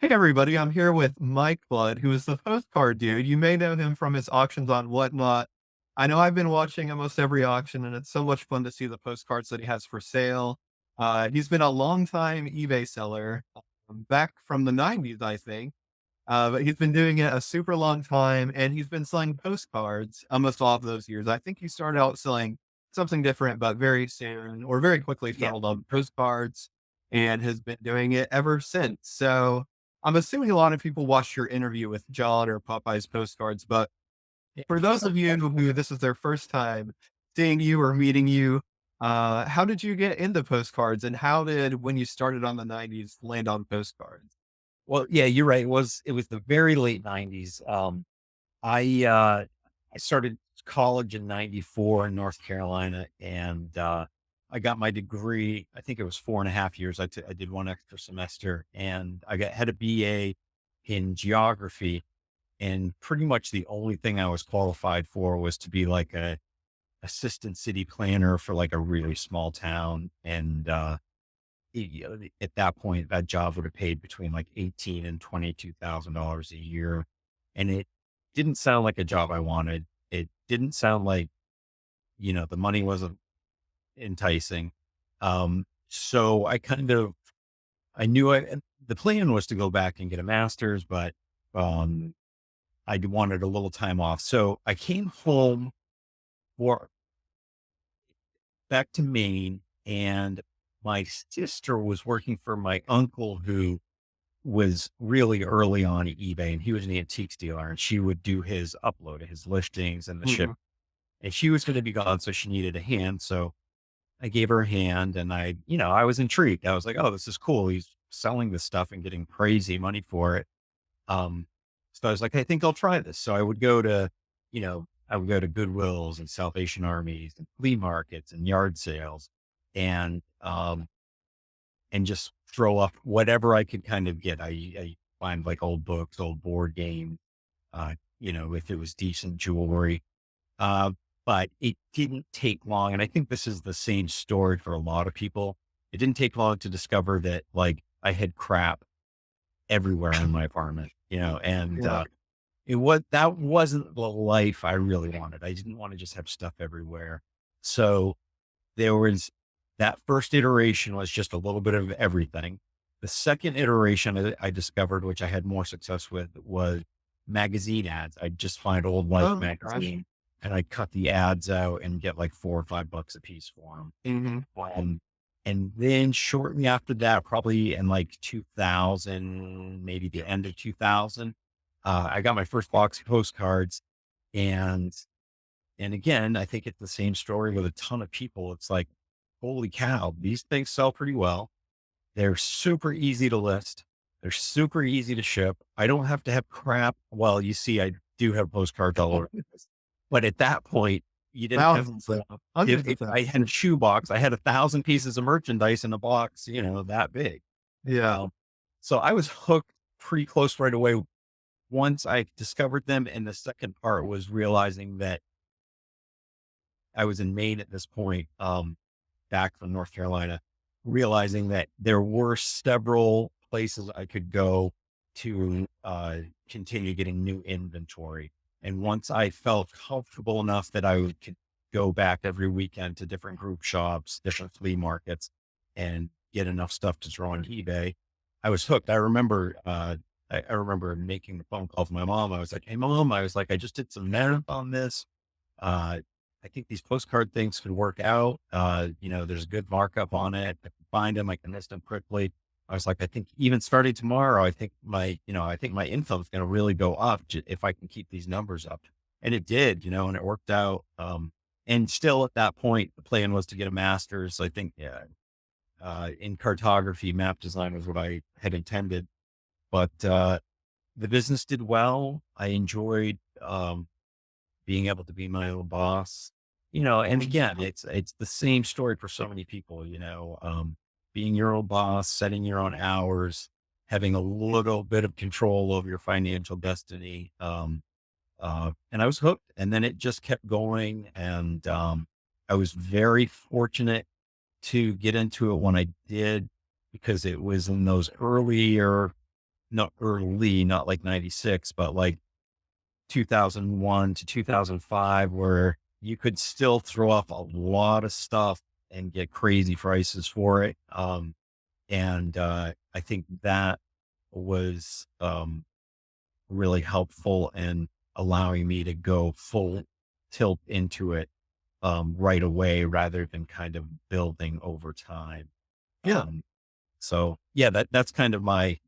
Hey everybody, I'm here with Mike Blood, who is the Postcard Dude. You may know him from his auctions on Whatnot. I know I've been watching almost every auction, and it's so much fun to see the postcards that he has for sale. He's been a long time eBay seller, back from the 90s, I think. But he's been doing it a super long time, and he's been selling postcards almost all of those years. I think he started out selling something different, but very soon or very quickly Yeah. settled on postcards and has been doing it ever since. So I'm assuming a lot of people watched your interview with John or Popeye's postcards, but for those of you who this is their first time seeing you or meeting you, how did you get into postcards and how did when you started on the 90s land on postcards? Well, yeah, you're right. It was the very late 90s. I started college in 94 in North Carolina, and I got my degree. I think it was 4.5 years. I did one extra semester, and had a BA in geography, and pretty much the only thing I was qualified for was to be like a assistant city planner for like a really small town. And at that point, that job would have paid between like 18 and $22,000 a year. And it didn't sound like a job I wanted. It didn't sound like, the money wasn't enticing. So I knew and the plan was to go back and get a master's, but, um, I wanted a little time off. So I came home for back to Maine, and my sister was working for my uncle who was really early on at eBay, and he was an antiques dealer, and she would do his upload of his listings and the ship. Mhm. And she was going to be gone, so she needed a hand. So I gave her a hand, and I was intrigued. I was like, "Oh, this is cool. He's selling this stuff and getting crazy money for it." Um, so I was like, "I think I'll try this." So I would go to Goodwills and Salvation Armies and flea markets and yard sales, and and just throw up whatever I could kind of get. I find like old books, old board games, if it was decent jewelry. Uh, but it didn't take long. And I think this is the same story for a lot of people. It didn't take long to discover that like I had crap everywhere in my apartment, and Yeah. that wasn't the life I really wanted. I didn't want to just have stuff everywhere. So there was that first iteration was just a little bit of everything. The second iteration that I discovered, which I had more success with, was magazine ads. I'd just find old Life Oh gosh. magazine and I'd cut the ads out and get like $4 or $5 a piece for them. Mhm. And then shortly after that, probably in like 2000, maybe the end of 2000, I got my first box of postcards. And and again, I think it's the same story with a ton of people. It's like, holy cow, these things sell pretty well. They're super easy to list. They're super easy to ship. I don't have to have crap. Well, you see, I do have postcards all over the place. But at that point, you didn't have, Thousands, hundreds of if I had a thousands. shoe box, I had 1,000 pieces of merchandise in a box, that big. Yeah. Um, so I was hooked pretty close right away once I discovered them. And the second part was realizing that I was in Maine at this point, back from North Carolina, realizing that there were several places I could go to continue getting new inventory. And once I felt comfortable enough that could go back every weekend to different group shops, different flea markets, and get enough stuff to throw on eBay, I was hooked. I remember making the phone call to my mom. I was like, "Hey, mom," I was like, "I just did some math on this. Uh, I think these postcard things could work out. There's a good markup on it. I can find them. I can list them quickly." I was like, "I think even starting tomorrow, I think my income is going to really go up if I can keep these numbers up." And it did, and it worked out. And still at that point, the plan was to get a master's. I think, yeah, in cartography, map design was what I had intended, but, the business did well. I enjoyed, being able to be my own boss, and again, it's the same story for so many people, being your own boss, setting your own hours, having a little bit of control over your financial destiny. And I was hooked, and then it just kept going. And, I was very fortunate to get into it when I did, because it was in those earlier not early, not like 96, but like 2001 to 2005, where you could still throw up a lot of stuff and get crazy prices for it. I think that was, really helpful in allowing me to go full tilt into it, right away rather than kind of building over time. Yeah. Um, so yeah, that's kind of my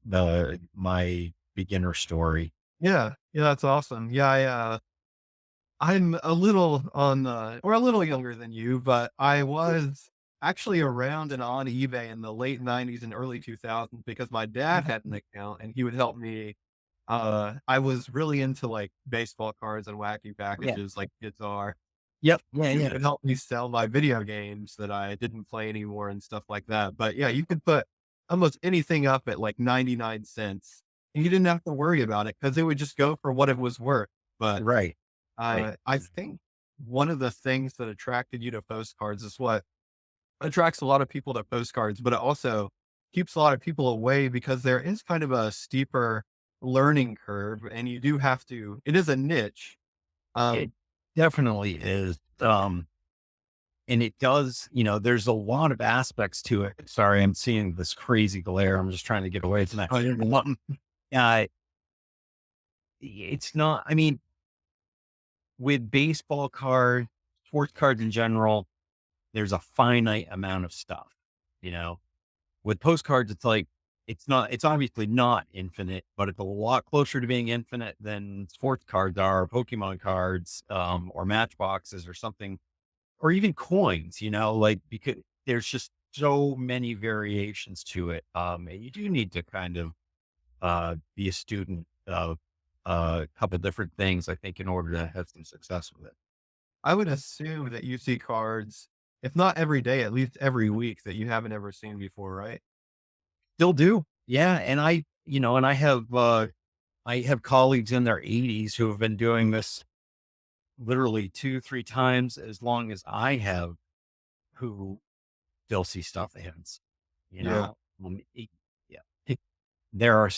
beginner story. Yeah. Yeah, that's awesome. Yeah, I'm a little on the or a little younger than you, but I was actually around and on eBay in the late '90s and early 2000s because my dad had an account and he would help me. I was really into like baseball cards and wacky Yeah. packages like kids are. Yep. Yeah. He Yeah. would help me sell my video games that I didn't play anymore and stuff like that. But yeah, you could put almost anything up at like 99 cents and you didn't have to worry about it because it would just go for what it was worth. But Right. Right. I think one of the things that attracted you to postcards is what attracts a lot of people to postcards, but it also keeps a lot of people away because there is kind of a steeper learning curve and you do have to, it is a niche. It Um, definitely is. And it does, there's a lot of aspects to it. Sorry, I'm seeing this crazy glare. I'm just trying to get away from that. oh, you're good. Uh, it's not, I mean, with baseball cards, sports cards in general, there's a finite amount of stuff, you know, with postcards, it's like, it's obviously not infinite, but it's a lot closer to being infinite than sports cards are, or Pokemon cards, or matchboxes or something, or even coins, like, because there's just so many variations to it. And you do need to kind of, be a student of a couple different things, I think, in order to have some success with it. I would assume that you see cards, if not every day, at least every week that you haven't ever seen before, right? Still do. Yeah. And I have colleagues in their 80s who have been doing this literally 2, 3 times as long as I have, who still see stuff they haven't seen, you Yeah. know? Yeah. There are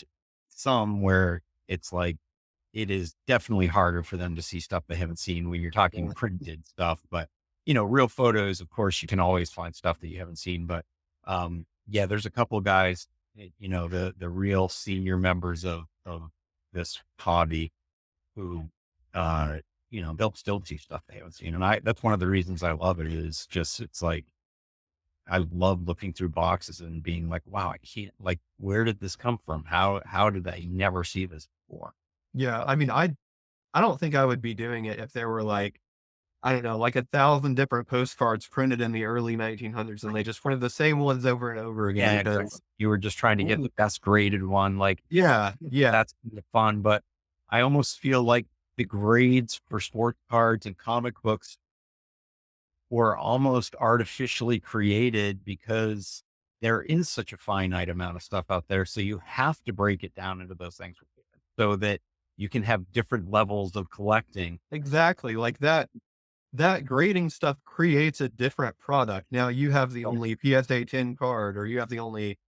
some where it's like, it is definitely harder for them to see stuff they haven't seen when you're talking Yeah. printed stuff, but, real photos, of course, you can always find stuff that you haven't seen, but, yeah, there's a couple of guys, the real senior members of this hobby who, they'll still see stuff they haven't seen, and that's one of the reasons I love it is just, it's like, I love looking through boxes and being like, "Wow, I can't, like, where did this come from? How did I never see this before?" Yeah. I mean, I don't think I would be doing it if there were like, I don't know, like 1,000 different postcards printed in the early 1900s and they just printed the same ones over and over again Yeah, exactly. because You were just trying to get the best graded one, like, yeah, yeah, that's kinda fun, but I almost feel like the grades for sports cards and comic books were almost artificially created because there is such a finite amount of stuff out there, so you have to break it down into those things so that you can have different levels of collecting. exactly. Like that grading stuff creates a different product. Now you have the only PSA 10 card or you have the only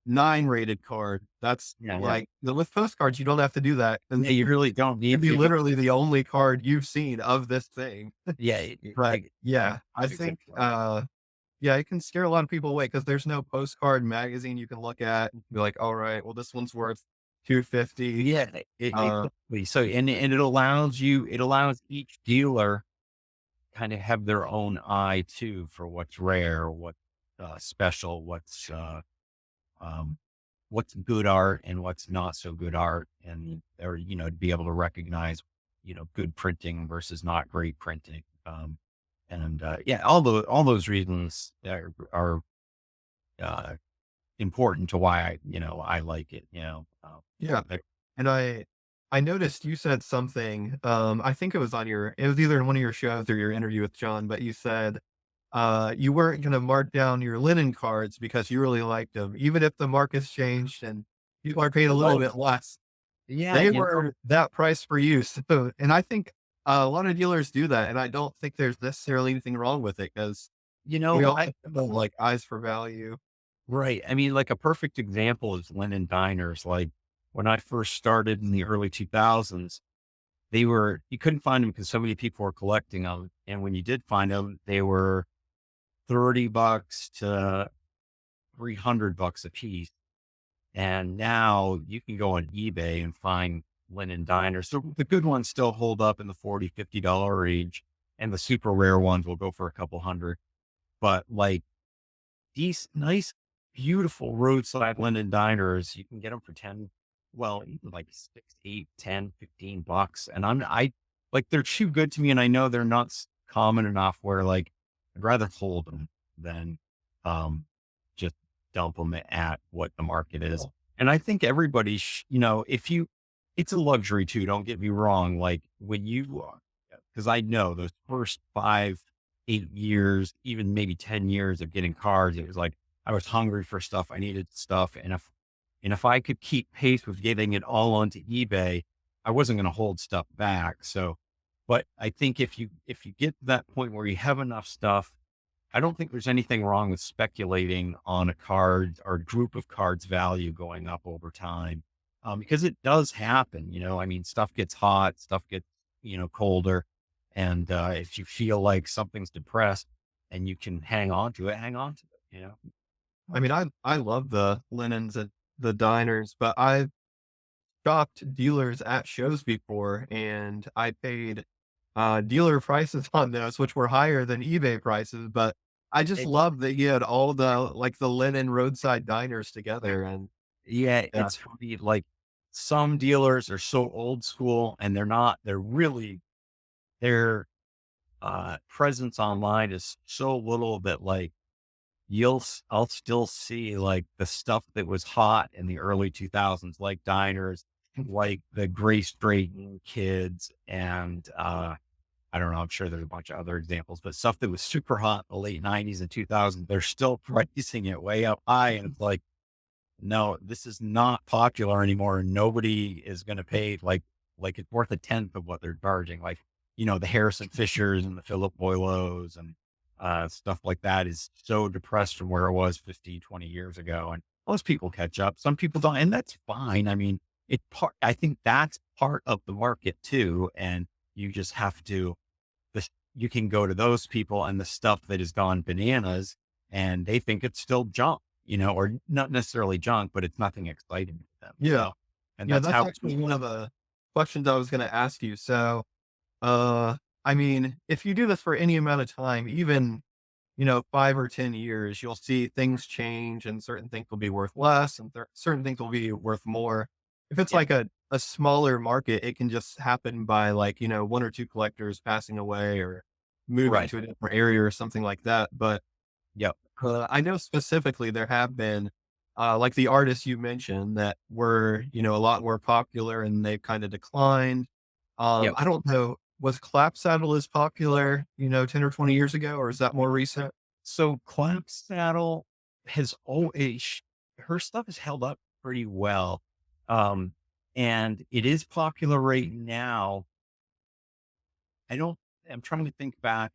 9 rated card. That's Yeah, yeah. like with postcards, you don't have to do that. And Yeah, you really don't it'd need be to. literally the only card you've seen of this thing. Yeah, But yeah, I think exactly. yeah, it can scare a lot of people away because there's no postcard magazine you can look at and be like, all right, well, this one's worth 250. Yeah, Uh, exactly. So, and it allows each dealer kind of have their own eye too for what's rare, what's special, um, what's good art and what's not so good art, and or to be able to recognize good printing versus not great printing. Yeah, all those reasons are uh, important to why I like it. yeah. Like, And I noticed you said something, I think it was either in one of your shows or your interview with John, but you said, you weren't gonna mark down your linen cards because you really liked them, even if the market's changed and people are paid a little oh bit less. yeah, They were that price for you. So and I think a lot of dealers do that, and I don't think there's necessarily anything wrong with it because we all I have like eyes for value. right. I mean, like a perfect example is linen diners, like. when I first started in the early 2000s, you couldn't find them because so many people were collecting them. And when you did find them, they were $30 to $300 a piece. And now you can go on eBay and find linen diners. So the good ones still hold up in the $40, $50 range, and the super rare ones will go for a couple hundred. But like these nice, beautiful roadside linen diners, you can get them for 10, well, even like 6, 8, 10, $15. And I like, they're too good to me. And I know they're not common enough where like, I'd rather hold them than, um, just dump them at what the market is. And I think everybody, if you, it's a luxury too. Don't get me wrong. Like when you, because I know those first 5, 8 years, even maybe 10 years of getting cards, it was like I was hungry for stuff. I needed stuff. And if I could keep pace with getting it all onto eBay, I wasn't going to hold stuff back. So, but I think if you get to that point where you have enough stuff, I don't think there's anything wrong with speculating on a card or group of cards value going up over time. Because it does happen, I mean, stuff gets hot, stuff gets, colder. And, if you feel like something's depressed and you can hang on to it, hang on to it. I mean, I love the linens at the diners, but I've shopped dealers at shows before, and I paid, dealer prices on those, which were higher than eBay prices, but I just It, love that you had all the, like, the linen roadside diners together, and yeah, yeah. it's funny. Like some dealers are so old school and their, presence online is so little that like, I'll still see like the stuff that was hot in the early 2000s, like diners, like the Gray Straighten kids. And, I don't know, I'm sure there's a bunch of other examples, but stuff that was super hot in the late 90s and 2000s, they're still pricing it way up high. And it's like, no, this is not popular anymore. And nobody is going to pay like it's worth a tenth of what they're charging. Like, the Harrison Fishers and the Philip Boileaus and stuff like that is so depressed from where it was 15, 20 years ago. And most people catch up. Some people don't. And that's fine. I mean, I think that's part of the market too. And you just have to, you can go to those people and the stuff that has gone bananas and they think it's still junk, or not necessarily junk, but it's nothing exciting to them. Yeah. And Yeah, that's that's how, actually one of the questions I was gonna ask you. So, I mean, if you do this for any amount of time, even, 5 or 10 years, you'll see things change and certain things will be worth less and certain things will be worth more. If it's yeah, like a smaller market, it can just happen by like, 1 or 2 collectors passing away or moving right. to a different area or something like that. But Yep. I know specifically there have been, like the artists you mentioned that were, a lot more popular and they've kind of declined. Yep. I don't know, was Clapsaddle as popular, 10 or 20 years ago, or is that more recent? So Clap Saddle has always, her stuff has held up pretty well. Um, and it is popular right now. I don't, I'm trying to think back.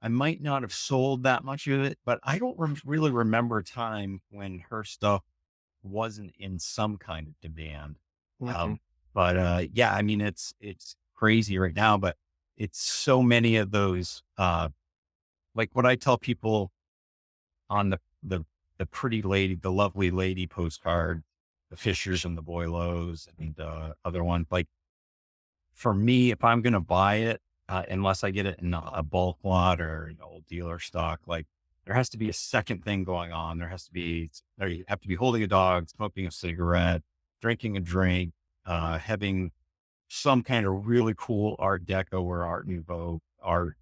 I might not have sold that much of it, but I don't really remember a time when her stuff wasn't in some kind of demand. Mhm. Um, but yeah, I mean, it's crazy right now, but it's so many of those, like what I tell people on the pretty lady, the lovely lady postcard, the Fishers and the Boileaus and, other ones, like for me, if I'm going to buy it, unless I get it in a bulk lot or old dealer stock, like there has to be a second thing going on. There you have to be holding a dog, smoking a cigarette, drinking a drink, having some kind of really cool Art Deco or Art Nouveau art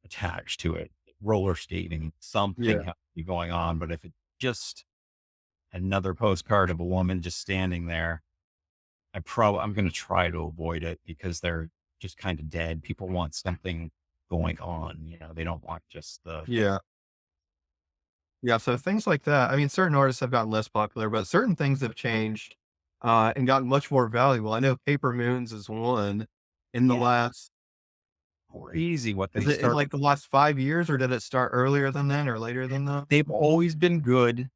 attached to it, roller skating, something Yeah. has to be going on. But if it's just another postcard of a woman just standing there, I'm going to try to avoid it because they're just kind of dead. People want something going on. They don't want just the, Yeah. Yeah. So things like that. I mean, certain artists have gotten less popular, but certain things have changed, and gotten much more valuable. I know Paper Moons is one in the yeah, last, crazy what is they it in start. like the last 5 years, or did it start earlier than that or later than that? They've always been good.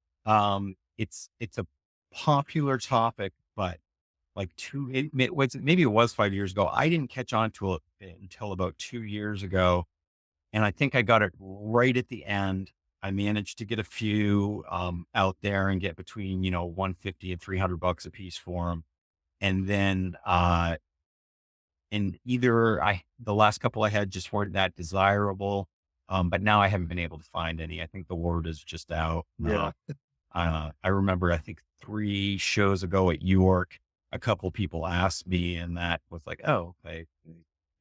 It's a popular topic, but like maybe it was 5 years ago. I didn't catch on to it until about 2 years ago. And I think I got it right at the end. I managed to get a few out there and get between, 150 and $300 a piece for them. And then, and either the last couple I had just weren't that desirable. But now I haven't been able to find any. I think the word is just out. Yeah. I remember, I think 3 shows ago at York, a couple people asked me, and that was like, oh, okay,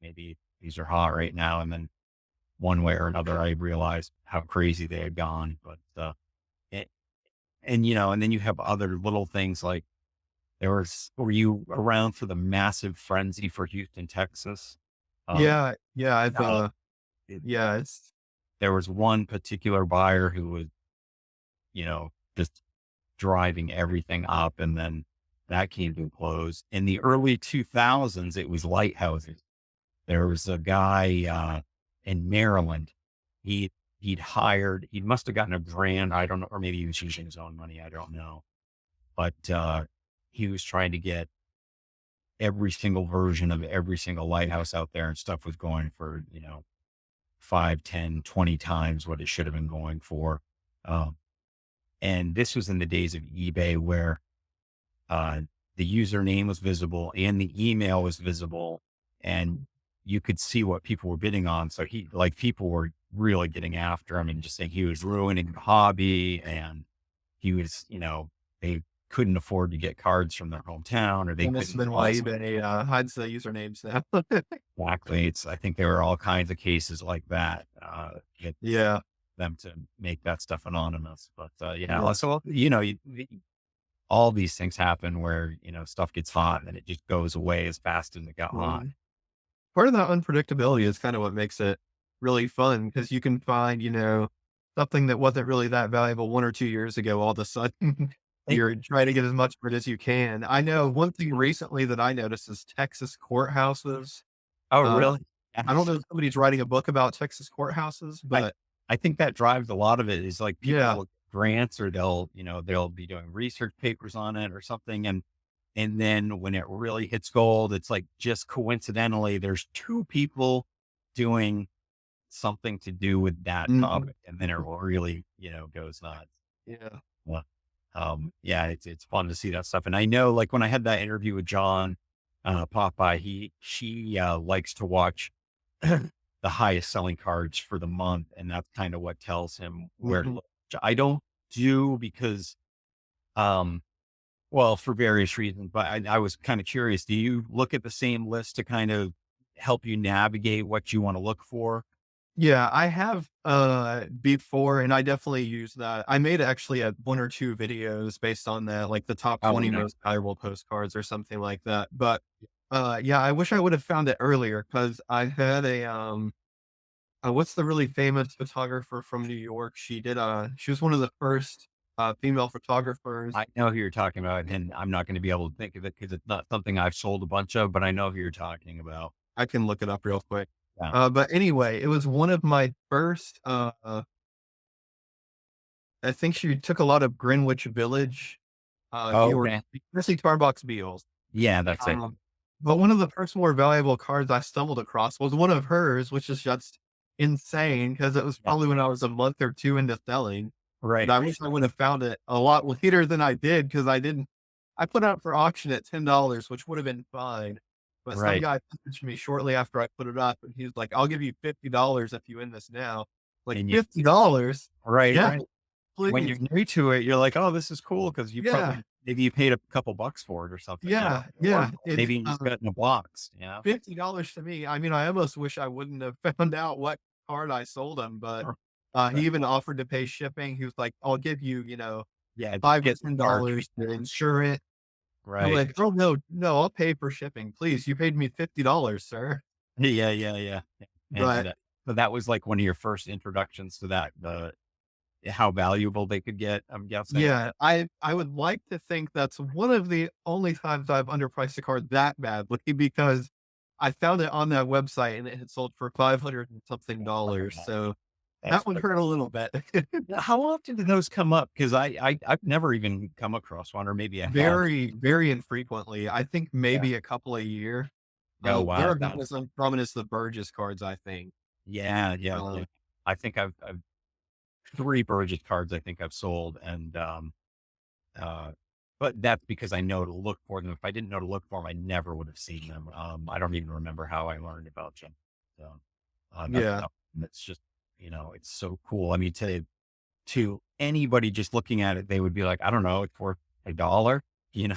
maybe these are hot right now. And then one way or another, I realized how crazy they had gone. But, and, and then you have other little things like were you around for the massive frenzy for Houston, Texas? Um, Yeah. Yeah. uh, it, Yeah, it's, there was one particular buyer who was, just driving everything up, and then that came to a close. In the early 2000s, it was lighthouses. There was a guy in Maryland. He he must have gotten a grant, I don't know, or maybe he was using his own money, I don't know. But he was trying to get every single version of every single lighthouse out there, and stuff was going for, 5, 10, 20 times what it should have been going for. Um, and this was in the days of eBay where uh, the username was visible and the email was visible, and you could see what people were bidding on. So people were really getting after him and just saying he was ruining the hobby, and he was, they couldn't afford to get cards from their hometown, or they that must have couldn't been why possibly. eBay, hides the usernames now. Exactly. I think there were all kinds of cases like that, get Yeah. them to make that stuff anonymous. But, yeah, Yeah. so, all these things happen where, stuff gets hot and then it just goes away as fast as it got hot. Right. Part of that unpredictability is kind of what makes it really fun because you can find, something that wasn't really that valuable 1 or 2 years ago. All of a sudden, Hey, you're trying to get as much for it as you can. I know one thing recently that I noticed is Texas courthouses. oh, Uh, really? I don't Yes. know if somebody's writing a book about Texas courthouses, I but I think that drives a lot of it is like people yeah. will get grants, or they'll be doing research papers on it or something. And then when it really hits gold, it's like just coincidentally, there's two people doing something to do with that Mhm. topic. And then it really, goes nuts. Yeah. Well, yeah, it's fun to see that stuff. And I know, like, when I had that interview with John, Popeye, she likes to watch the highest selling cards for the month, and that's kind of what tells him where to Mhm. look. Which I don't do because, um, well, for various reasons, but I was kind of curious. Do you look at the same list to kind of help you navigate what you want to look for? Yeah, I have, before, and I definitely use that. I made actually, 1 or 2 videos based on that, like the top Oh, 20 no. most valuable postcards or something like that, but, yeah, I wish I would have found it earlier because I had what's the really famous photographer from New York? She was one of the first, female photographers. I know who you're talking about, and I'm not going to be able to think of it because it's not something I've sold a bunch of, but I know who you're talking about. I can look it up real quick. Yeah. But anyway, it was one of my first, I think she took a lot of Greenwich Village, Oh, New York, okay. especially Starbucks Beals. Yeah, that's it. But one of the first more valuable cards I stumbled across was one of hers, which is just insane because it was Yeah. probably when I was a month or 2 into selling, and Right. I wish I would have found it a lot later than I did because I put it out for auction at $10, which would have been fine, but some Right. guy messaged me shortly after I put it up, and he's like, "I'll give you $50 if you win this now." Like, And $50? right, Yeah, right. When you're please. new to it, you're like, "Oh, this is cool," because Yeah, maybe you paid a couple bucks for it or something, yeah, or yeah, it's, maybe you just got in a box, $50 to me. I mean, I almost wish I wouldn't have found out what card I sold him, but, Right. he even offered to pay shipping. He was like, "I'll give you, Yeah, just 5 or get the card. $10 to insure it." I'm Right. like, "Oh, no, no, I'll pay for shipping. Please, you paid me $50, sir." Yeah, yeah, yeah. And, But so that was like one of your first introductions to that, how valuable they could get, I'm guessing? yeah, I would like to think that's one of the only times I've underpriced a card that badly because I found it on that website and it had sold for 500 and something dollars. So That's That would funny. hurt a little bit. Now, how often do those come up? Because I've never even come across one, or maybe I have. Very, very infrequently. I think Yeah. maybe a couple a year. Oh, They're wow. about as uncommon as the Burgess cards, I think. Yeah, yeah, yeah. Um, I think I've 3 Burgess cards I think I've sold, and, uh, but that's because I know to look for them. If I didn't know to look for them, I never would have seen them. I don't even remember how I learned about them. So, yeah. that's just, it's so cool. I mean, to anybody just looking at it, they would be like, "I don't know, it's worth $1," you know?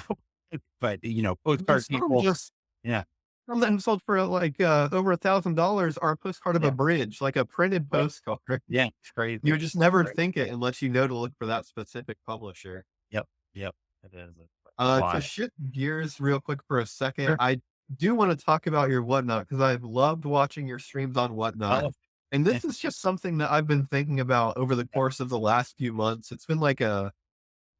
But, postcard There's some people. just Yeah. some that have sold for like over $1,000 are a postcard of a Yeah. bridge, like a printed Right. postcard. Yeah, it's You crazy. would just never Right. think it unless you know to look for that specific publisher. Yep, yep, it is. It's To wild. shift gears real quick for a second, Sure. I do want to talk about your Whatnot because I've loved watching your streams on Whatnot. Oh, And yeah, this is just something that I've been thinking about over the yeah, course of the last few months. It's been like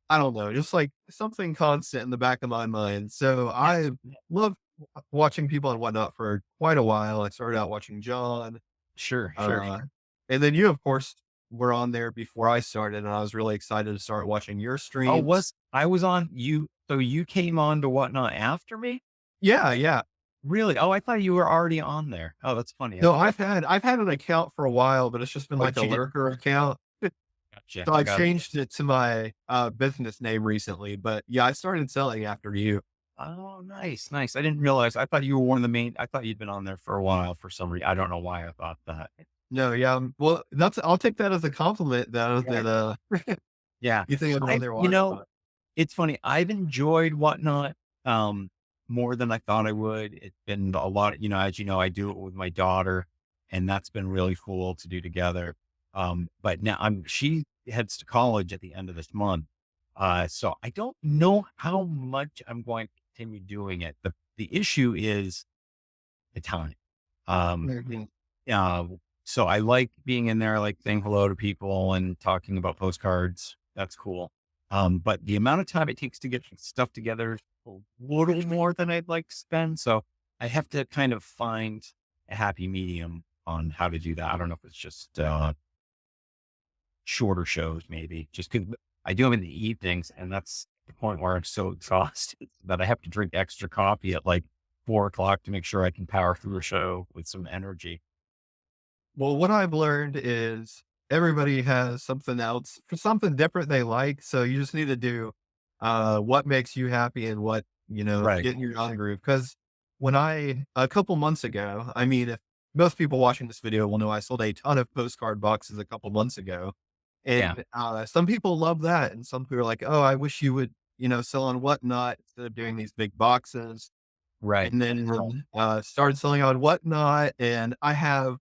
I don't know, just like something constant in the back of my mind. So yeah, I yeah. love watching people on Whatnot for quite a while. I started out watching John, Sure, sure. uh, and then you, of course, were on there before I started, and I was really excited to start watching your Oh, streams. I was on you so you came on to Whatnot after me? Yeah, yeah. Really? Oh, I thought you were already on there. Oh, that's funny. No, Okay. I've had an account for a while, but it's just been Oh, like a you did. lurker account. Gotcha. So I Got changed it to my, business name recently, but yeah, I started selling after you. Oh, nice, nice. I didn't realize. I thought you were one of the main. I thought you'd been on there for a while for some reason. I don't know why I thought that. No, yeah, well, I'll take that as a compliment though Yeah. that, Yeah. you think I'm on I there you watching. know, it's funny. I've enjoyed Whatnot, um, more than I thought I would. It's been a lot, as you know, I do it with my daughter, and that's been really cool to do together. But now she heads to college at the end of this month. So I don't know how much I'm going to continue doing it. The issue is the time. Um, Mhm. uh, so I like being in there, I like saying hello to people and talking about postcards. That's cool. But the amount of time it takes to get stuff together is a little more than I'd like to spend. So I have to kind of find a happy medium on how to do that. I don't know if it's just shorter shows, maybe just because I do them in the evenings, and that's the point where I'm so exhausted that I have to drink extra coffee at like 4 o'clock to make sure I can power through a show with some energy. Well, what I've learned is everybody has something else for something different they like, so you just need to do, what makes you happy and what, Right. get in your own groove. Because a couple months ago, I mean, if most people watching this video will know I sold a ton of postcard boxes a couple months ago, Yeah. and, some people love that, and some people are like, "Oh, I wish you would, sell on Whatnot instead of doing these big boxes." Right. And then, Right. started selling on Whatnot, and I have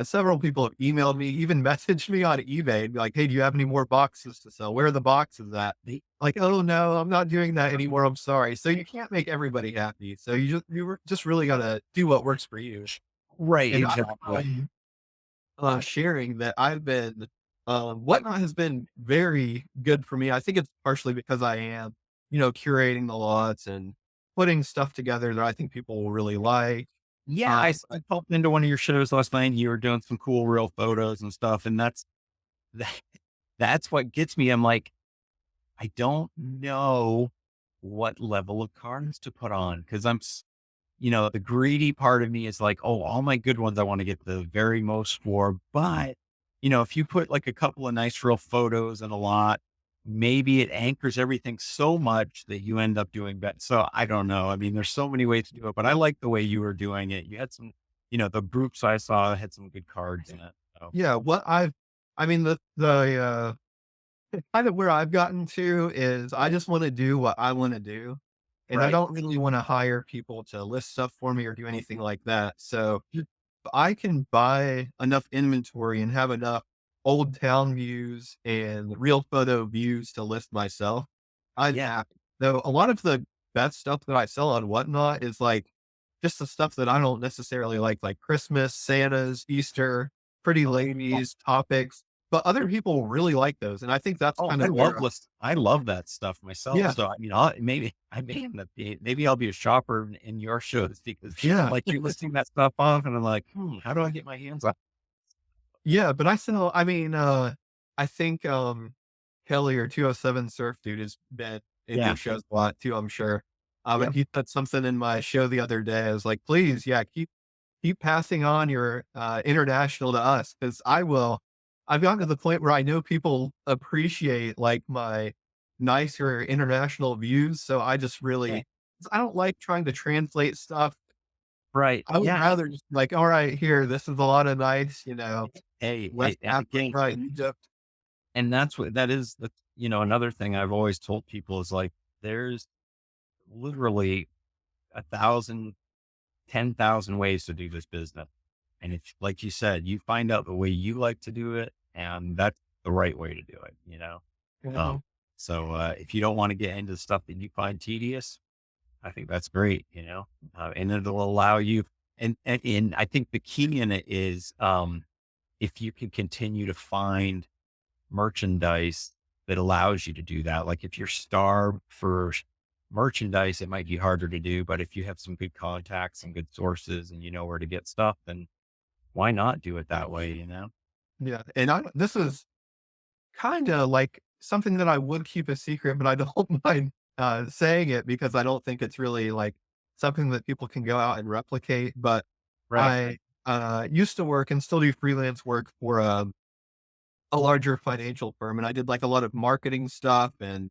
several people have emailed me, even messaged me on eBay and be like, "Hey, do you have any more boxes to sell? Where are the boxes at?" Like, "Oh, no, I'm not doing that anymore. I'm sorry." So you can't make everybody happy. So just really gotta do what works for you. Right, And exactly. sharing that Whatnot has been very good for me. I think it's partially because I am, curating the lots and putting stuff together that I think people will really like. Yeah, Uh, I popped into one of your shows last night, and you were doing some cool real photos and stuff, and that that's what gets me. I'm like, I don't know what level of cards to put on because the greedy part of me is like, oh, all my good ones I want to get the very most for. But, if you put like a couple of nice real photos and a lot, maybe it anchors everything so much that you end up doing better. So I don't know. I mean, there's so many ways to do it, but I like the way you were doing it. You had the groups I saw had some good cards in it. So yeah, I mean, kind of where I've gotten to is I just wanna do what I wanna do, and I right. don't really wanna hire people to list stuff for me or do anything like that, so, if I can buy enough inventory and have enough old town views and real photo views to list myself, I'm Yeah. happy. Though a lot of the best stuff that I sell on Whatnot is, like, just the stuff that I don't necessarily like Christmas, Santas, Easter, pretty Oh, yeah. ladies, topics, but other people really like those, and I think that's Oh, kind of where I love that stuff myself. yeah, So, I may end up maybe I'll be a shopper in your shows because yeah. like you're listing that stuff off and I'm like, how do I get my hands on? Yeah, but I mean, I think, Kelly or 207 Surf Dude has been in your Yeah. shows a lot too, I'm sure. And Yep. he said something in my show the other day. I was like, "Please, yeah, keep passing on your, international to us, because I've gotten to the point where I know people appreciate, like, my nicer international views, so I just Yeah. really 'cause I don't like trying to translate stuff. Right. I would Yeah. rather just be like, "Alright, here, this is a lot of nice, Hey, West and again, Africa, Egypt." and that's what that is the, another thing I've always told people is like, there's literally 1,000, 10,000 ways to do this business. And if, like you said, you find out the way you like to do it, and that's the right way to do it. Mhm. Um, so, if you don't want to get into stuff that you find tedious, I think that's great. And it'll allow you, and I think the key in it is, if you can continue to find merchandise that allows you to do that. Like if you're starved for merchandise, it might be harder to do, but if you have some good contacts and good sources and you know where to get stuff, then why not do it that way? Yeah, and this is kinda like something that I would keep a secret, but I don't mind, saying it because I don't think it's really, like, something that people can go out and replicate, but Right. I, used to work and still do freelance work for, a larger financial firm, and I did, like, a lot of marketing stuff and,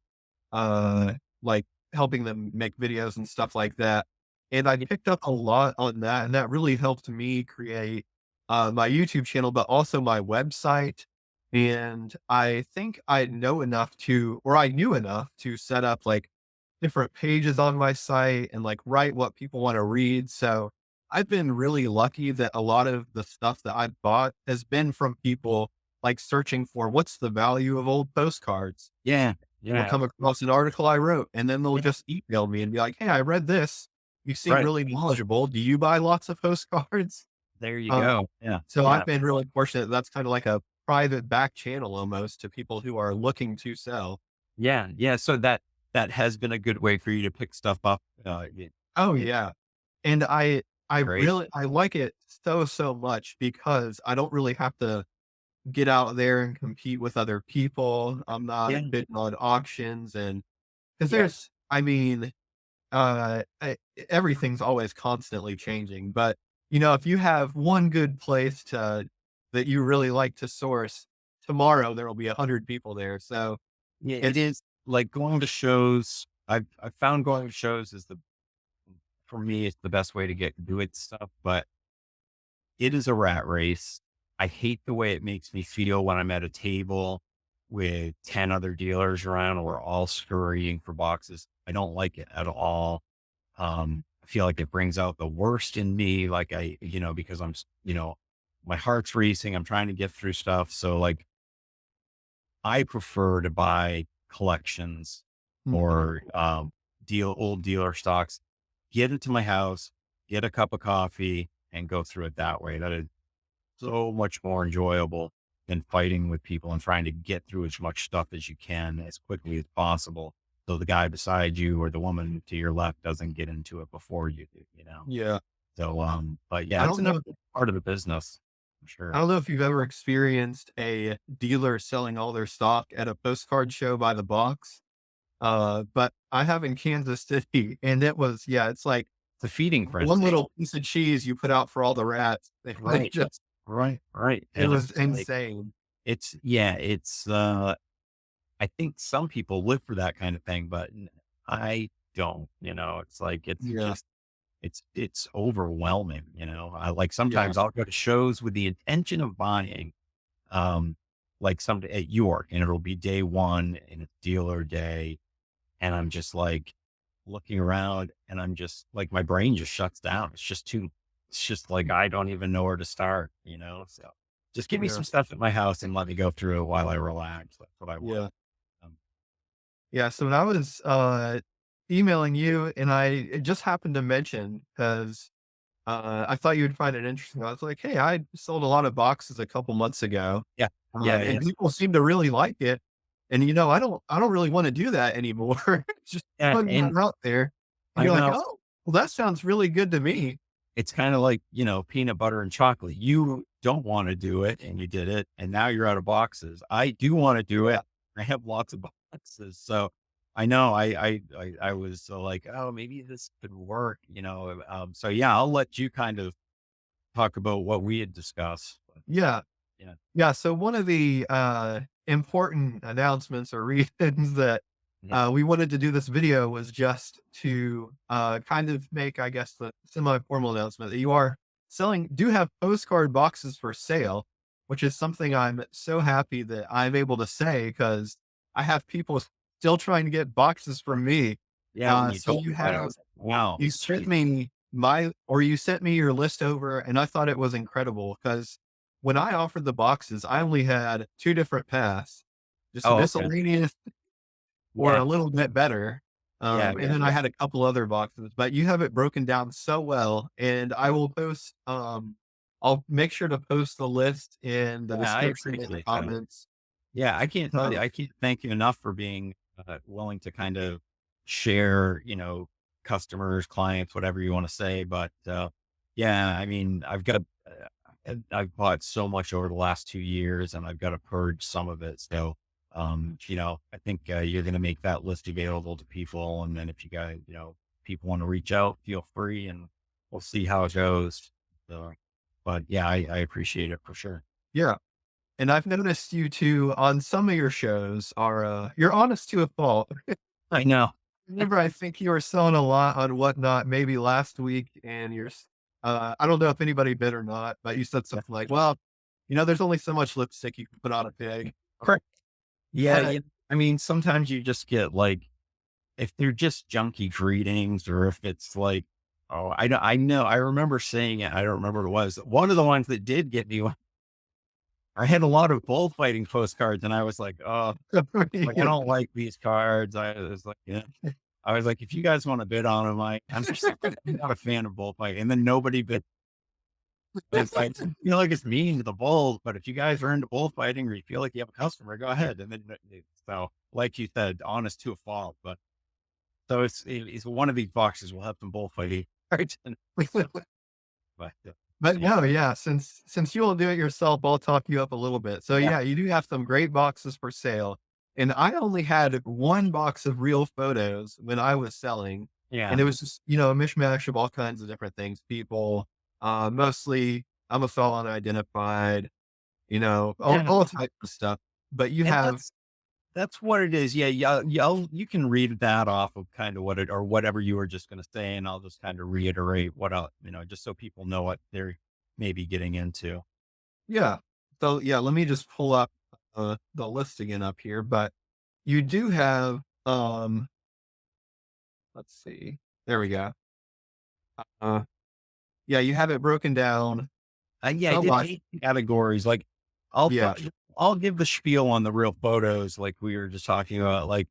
like, helping them make videos and stuff like that, and I Yeah. picked up a lot on that, and that really helped me create, my YouTube channel, but also my website, and I think I know enough to or I knew enough to set up, like, different pages on my site and, like, write what people wanna read, so I've been really lucky that a lot of the stuff that I've bought has been from people, like, searching for what's the value of old postcards, Yeah. and they'll Yeah. come across an article I wrote, and then they'll Yeah. just email me and be like, "Hey, I read this. You seem Right. really knowledgeable. Do you buy lots of postcards?" There you Uh, go. Yeah. so I've Yeah. been really fortunate. That's kinda like a private back channel almost to people who are looking to sell. Yeah. Yeah. So that has been a good way for you to pick stuff up. Oh, It's yeah. And I great. really I like it so, so much because I don't really have to get out there and compete with other people. I'm Yeah. not bidding on auctions and because Yeah. there's I mean, everything's always constantly changing, but, if you have one good place to that you really like to source, tomorrow there will be 100 people there, so Yeah. It it's is like going to shows. I've found going to shows is for me, it's the best way to get good stuff, but it is a rat race. I hate the way it makes me feel when I'm at a table with 10 other dealers around and we're all scurrying for boxes. I don't like it at all. I feel like it brings out the worst in me. Like because my heart's racing. I'm trying to get through stuff. So like, I prefer to buy collections Mhm. or, old dealer stocks, get it to my house, get a cup of coffee and go through it that way. That is so much more enjoyable than fighting with people and trying to get through as much stuff as you can as quickly as possible. So the guy beside you or the woman to your left doesn't get into it before you do. Yeah. So, but yeah, I it's don't an know important part of the business. For I sure. don't know if you've ever experienced a dealer selling all their stock at a postcard show by the box, but I have in Kansas City, and it's like It's a feeding one frenzy. little piece of cheese you put out for all the rats. They Right. just Right. Right. it And was it's like, insane. it's I think some people live for that kind of thing, but I don't. It's like, it's Yeah, just, it's overwhelming. I like, yeah, sometimes I'll go to shows with the intention of buying, um, like some at York, and it'll be day one and it's dealer day. And I'm just like looking around and I'm just like, my brain just shuts down. It's just like, I don't even know where to start. So just give me yeah, some stuff at my house and let me go through it while I relax. That's what I want. yeah. Um, Yeah, so when I was, emailing you and I it just happened to mention because I thought you would find it interesting. I was like, "Hey, I sold a lot of boxes a couple months ago, yeah. Yeah. and Yeah. people seem to really like it." And, I don't really wanna do that anymore. Just Yeah. putting And that out there, and I you're like, know "Oh, well, that sounds really good to me." it's kind of like, peanut butter and chocolate. You don't want to do it and you did it. And now you're out of boxes. I do want to do it. Yeah. I have lots of boxes. So I know I was like, oh, maybe this could work, so yeah, I'll let you kind of talk about what we had discussed. But Yeah. yeah. Yeah, so one of the, important announcements or reasons that, Yeah. we wanted to do this video was just to, kind of make, I guess, the semi-formal announcement that you are do have postcard boxes for sale, which is something I'm so happy that I'm able to say because I have people still trying to get boxes from me. Yeah. When you So told you me that, I have was like, wow. you sent me your list over, and I thought it was incredible because when I offered the boxes, I only had 2 different paths, just Oh, okay. miscellaneous or Yeah. a little bit better, Yeah. and then I had a couple other boxes, but you have it broken down so well, and I will I'll make sure to post the list in the Yeah. I description in the appreciate that. comments. Yeah, Um, I can't thank you enough for being willing to kind of share, customers, clients, whatever you want to say. But yeah, I mean, I've bought so much over the last 2 years, and I've got to purge some of it. So, I think you're going to make that list available to people, and then if you guys, people want to reach out, feel free, and we'll see how it goes. So, but yeah, I appreciate it for sure. yeah, and I've noticed you too on some of your shows you're honest to a fault. I know. Remember, I think you were selling a lot on Whatnot maybe last week, and I don't know if anybody bid or not, but you said something like, "Well, there's only so much lipstick you can put on a pig." Correct. Yeah, Uh, yeah. I mean, sometimes you just get like, if they're just junky greetings, or if it's like, oh, I know, I remember saying it. I don't remember what it was. One of the ones that did get me, I had a lot of bullfighting postcards, and I was like, oh, like, I yeah. don't like these cards. I was like, yeah. I was like, if you guys want to bid on them, I'm just I'm not a fan of bullfighting. And then nobody bid. It's like, like it's mean to the bulls, but if you guys are into bullfighting or you feel like you have a customer, go ahead. And then, so like you said, honest to a fault. But so it's one of these boxes will have some bullfighting cards in it. So, but But yeah, no, yeah, since you will do it yourself, I'll talk you up a little bit. So yeah, yeah, you do have some great boxes for sale. And I only had one box of real photos when I was selling. And yeah, it was just, a mishmash of all kinds of different things. People, mostly I'm a felon identified, yeah. all types of stuff. But you And have, that's what it is. Yeah, yeah, you can read that off of kind of what it, or whatever you were just going to say, and I'll just kind of reiterate what just so people know what they're maybe getting into. yeah. So yeah, let me just pull up the list again up here. But you do have, let's see. There we go. Uh, yeah, you have it broken down Yeah, I so did much. hate the categories. Like, I'll Yeah, I'll give the spiel on the real photos, like we were just talking about. Like,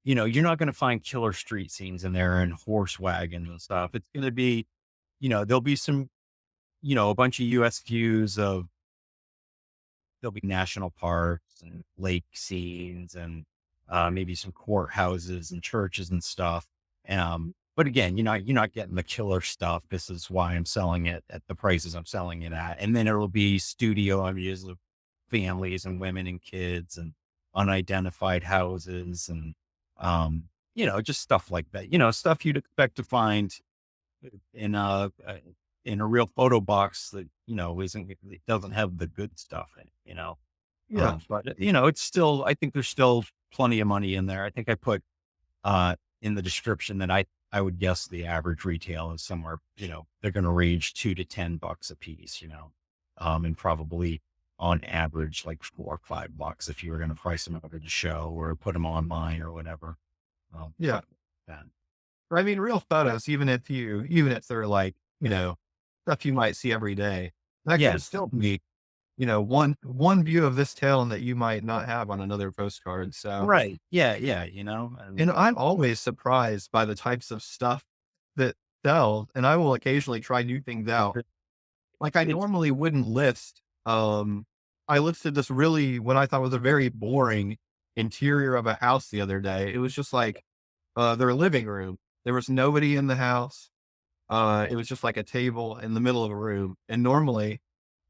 you're not going to find killer street scenes in there and horse wagons and stuff. It's going to be, there'll be some, a bunch of U.S. views of, there'll be national parks and lake scenes, and maybe some courthouses and churches and stuff. But again, you're not getting the killer stuff. This is why I'm selling it at the prices I'm selling it at. And then it'll be studio images of families and women and kids and unidentified houses, and just stuff like that. Stuff you'd expect to find in a real photo box that, isn't, it doesn't have the good stuff in it, yeah, but it's still, I think there's still plenty of money in there. I think I put in the description that I would guess the average retail is somewhere, they're going to range $2 to $10 a piece, and probably on average like $4 or $5 if you were going to price them out at a show or put them online or whatever. yeah. Something like that. I mean, real photos, even if they're like, stuff you might see every day, that Yeah. can still be, one view of this town that you might not have on another postcard. So, Right. Yeah. Yeah. and And I'm always surprised by the types of stuff that sell, and I will occasionally try new things out. Like I it's normally wouldn't list. I listed this really what I thought was a very boring interior of a house the other day. It was just like their living room. There was nobody in the house. It was just like a table in the middle of a room. And normally,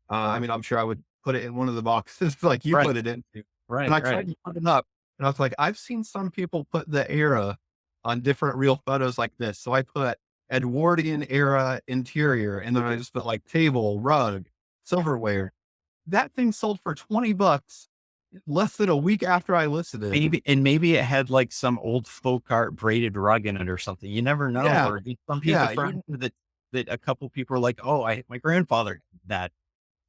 I mean, I'm sure I would put it in one of the boxes like you Right. put it into. And Right. I Right. tried to put it up, and I was like, I've seen some people put the era on different real photos like this. So I put Edwardian era interior, and then I just put like table, rug, silverware. That thing sold for 20 bucks less than a week after I listed it. Maybe it had like some old folk art braided rug in it or something. You never know. Yeah. Or some piece Yeah. of furniture that a couple people are like, oh, my grandfather had that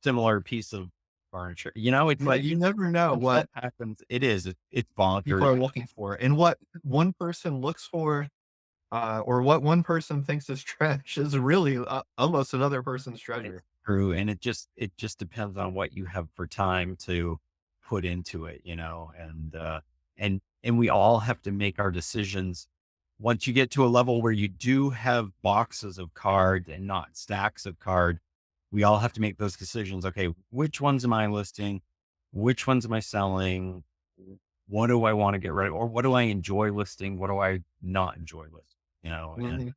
similar piece of furniture. It's Yeah, like you never know when what stuff happens. It's people bonkers. are looking for and what one person looks for, or what one person thinks is trash is really almost another person's It's treasure. true, and it just depends on what you have for time to put into it, and we all have to make our decisions. Once you get to a level where you do have boxes of cards and not stacks of card, we all have to make those decisions. Okay, which ones am I listing? Which ones am I selling? What do I want to get rid of? Or what do I enjoy listing? What do I not enjoy listing? You know, and Mhm.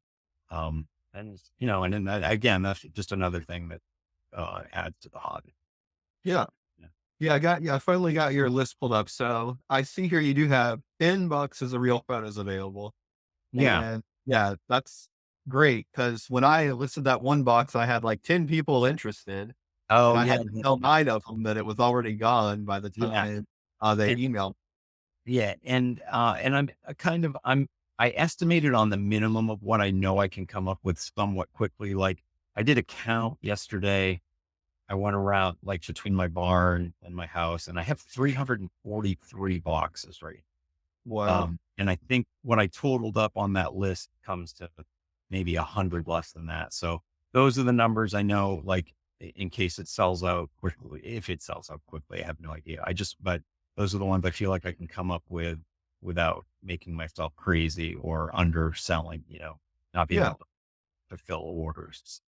um, and then again, that's just another thing that adds to the hobby. Yeah. Yeah. I finally got your list pulled up. So I see here you do have 10 boxes of real photos available. Yeah. And yeah, that's great because when I listed that one box, I had like 10 people interested, and Oh, I yeah. had to tell 9 of them that it was already gone by the Yeah. time, they And emailed. yeah. And I estimated on the minimum of what I know I can come up with somewhat quickly. Like I did a count yesterday. I went around like between my barn and my house, and I have 343 boxes, right? Wow. And I think what I totaled up on that list comes to maybe 100 less than that. So those are the numbers I know, like in case it sells out quickly. If it sells out quickly, I have no idea. But those are the ones I feel like I can come up with without making myself crazy or underselling, not being Yeah. able to fulfill orders.